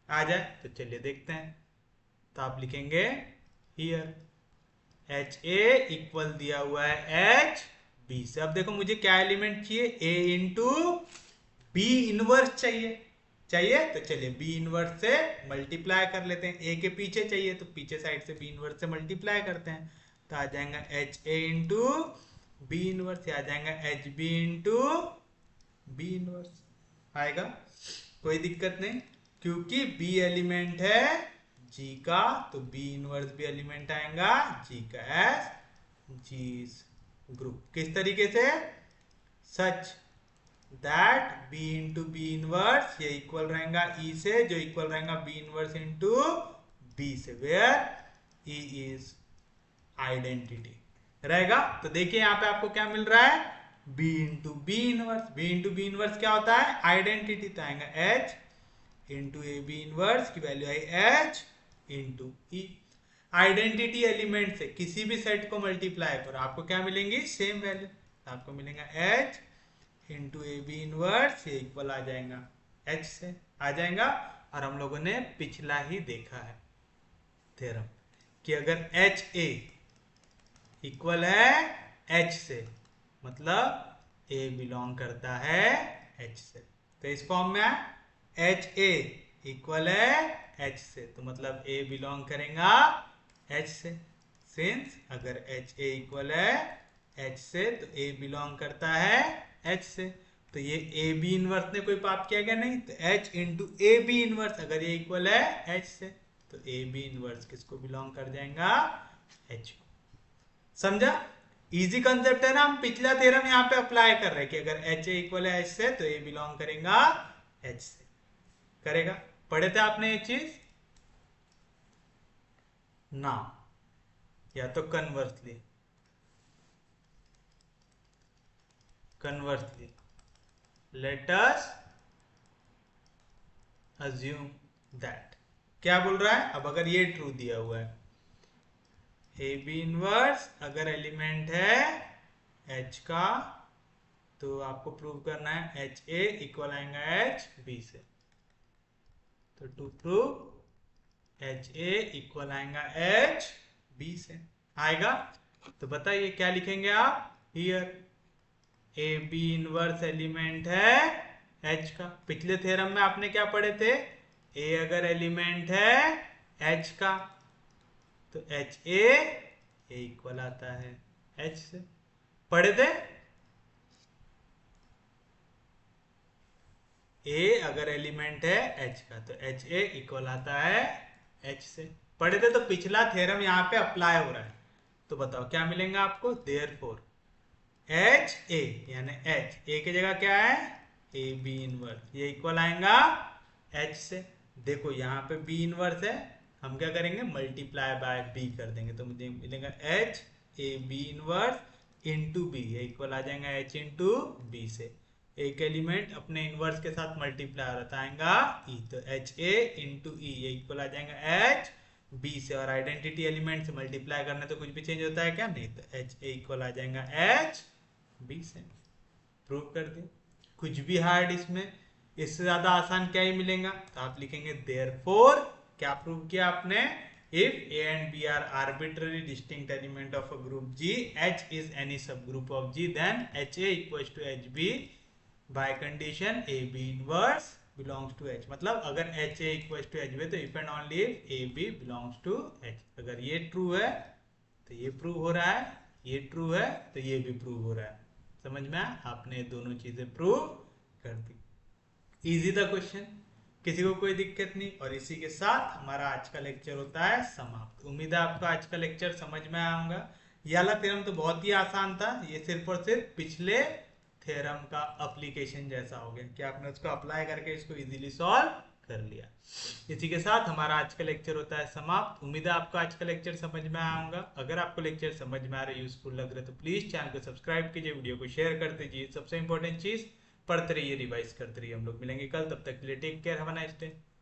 आ जाए, तो चलिए देखते हैं। तो आप लिखेंगे हियर एच ए इक्वल दिया हुआ है एच बी से। अब देखो मुझे क्या एलिमेंट चाहिए, ए इंटू बी इनवर्स चाहिए तो चलिए बी इनवर्स से मल्टीप्लाई कर लेते हैं, ए के पीछे चाहिए तो पीछे साइड से बी इनवर्स से मल्टीप्लाई करते हैं, तो आ जाएगा H A into B inverse, आ जाएगा H B into B inverse आएगा, कोई दिक्कत नहीं, क्योंकि बी एलिमेंट है जी का, तो बी इनवर्स भी एलिमेंट आएगा जी का एस जी's ग्रुप। किस तरीके से, such that B into B inverse ये इक्वल रहेगा ई से, जो इक्वल रहेगा बी इनवर्स इंटू बी से, वेयर ई इज आइडेंटिटी रहेगा। तो देखिए यहाँ पे आपको क्या मिल रहा है, B into B inverse, B into B inverse क्या होता है, आइडेंटिटी, तो आएगा H into A B inverse की वैल्यू आई H into E. Identity element से किसी भी सेट को मल्टीप्लाई करो आपको क्या मिलेंगी, सेम वैल्यू, तो आपको मिलेगा H into A B inverse, ये इक्वल आ जाएगा एच से, आ जाएगा। और हम लोगों ने पिछला ही देखा है थ्योरम कि अगर एच ए इक्वल है एच से, मतलब ए बिलोंग करता है एच से, तो इस फॉर्म में एच ए इक्वल है एच से, तो मतलब ए बिलोंग करेगा एच से, सिंस अगर एच ए इक्वल है एच से तो ए बिलोंग करता है एच से, तो ये ए बी इनवर्स ने कोई पाप किया क्या, नहीं, तो H into A B inverse अगर ये इक्वल है एच से, तो ए बी इनवर्स किसको बिलोंग कर जाएगा, एच को। समझा, इजी कंसेप्ट है ना, हम पिछला थ्योरम यहाँ पे अप्लाई कर रहे हैं कि अगर एच ए इक्वल है एच से तो ए बिलोंग करेगा एच से, करेगा, पढ़े थे आपने ये चीज ना, या तो conversely late us assume that, क्या बोल रहा है, अब अगर ये ट्रू दिया हुआ है ए बी इनवर्स अगर एलिमेंट है एच का, तो आपको प्रूव करना है एच ए इक्वल आएगा एच बी से, तो to prove H A equal आएगा एच बी से आएगा। तो बताइए क्या लिखेंगे आप, here A B inverse element है एच का, पिछले थ्योरम में आपने क्या पढ़े थे, ए अगर एलिमेंट है एच का तो एच ए इक्वल आता है एच से, पढ़े थे, ए अगर एलिमेंट है एच का तो एच ए इक्वल आता है एच से, पढ़े थे, तो पिछला थ्योरम यहाँ पे अप्लाई हो रहा है। तो बताओ क्या मिलेगा आपको, देयरफॉर एच ए यानी एच ए की जगह क्या है ए बी इनवर्स, ये इक्वल आएगा एच से। देखो यहाँ पे बी इनवर्स है, हम क्या करेंगे मल्टीप्लाई बाय बी कर देंगे, तो मुझे मिलेगा H A B inverse into B, ये इक्वल आ जाएगा एच इंटू बी से, एक एलिमेंट अपने इनवर्स के साथ मल्टीप्लाई हो रहा आएगा ई, तो एच ए इंटू ई ये इक्वल आ जाएगा एच बी से, और आइडेंटिटी एलिमेंट से मल्टीप्लाई करने तो कुछ भी चेंज होता है क्या, नहीं, तो एच ए इक्वल आ जाएगा एच बी से, प्रूव कर दिया, कुछ भी हार्ड इसमें, इससे ज्यादा आसान क्या ही मिलेगा। तो आप लिखेंगे देयरफॉर, क्या प्रूव किया आपने, if a and b are arbitrary distinct element of a group G, H is any subgroup of G, then HA equals to HB by condition AB inverse belongs to H, मतलब अगर HA equals to HB तो if and only if AB belongs to H, अगर ये true है तो ये prove हो रहा है, ये ट्रू है तो ये भी प्रूव हो रहा है, समझ में आया, आपने दोनों चीजें प्रूव कर दी, इजी था क्वेश्चन। किसी को कोई दिक्कत नहीं। और इसी के साथ हमारा आज का लेक्चर होता है समाप्त। उम्मीद है आपको आज का लेक्चर समझ में आया होगा। ये वाला थ्योरम तो बहुत ही आसान था, ये सिर्फ और सिर्फ पिछले थ्योरम का अप्लीकेशन जैसा हो गया कि आपने उसको अप्लाई करके इसको इजीली सॉल्व कर लिया। इसी के साथ हमारा आज का लेक्चर होता है समाप्त। उम्मीद है आपको आज का लेक्चर समझ में आया होगा। अगर आपको लेक्चर समझ में आ रहा है, यूजफुल लग रहा है, तो प्लीज चैनल को सब्सक्राइब कीजिए, वीडियो को शेयर कर दीजिए। सबसे इंपॉर्टेंट चीज, पढ़ते रहिए, रिवाइज करते रहिए। हम लोग मिलेंगे कल, तब तक के लिए take care, have a nice day.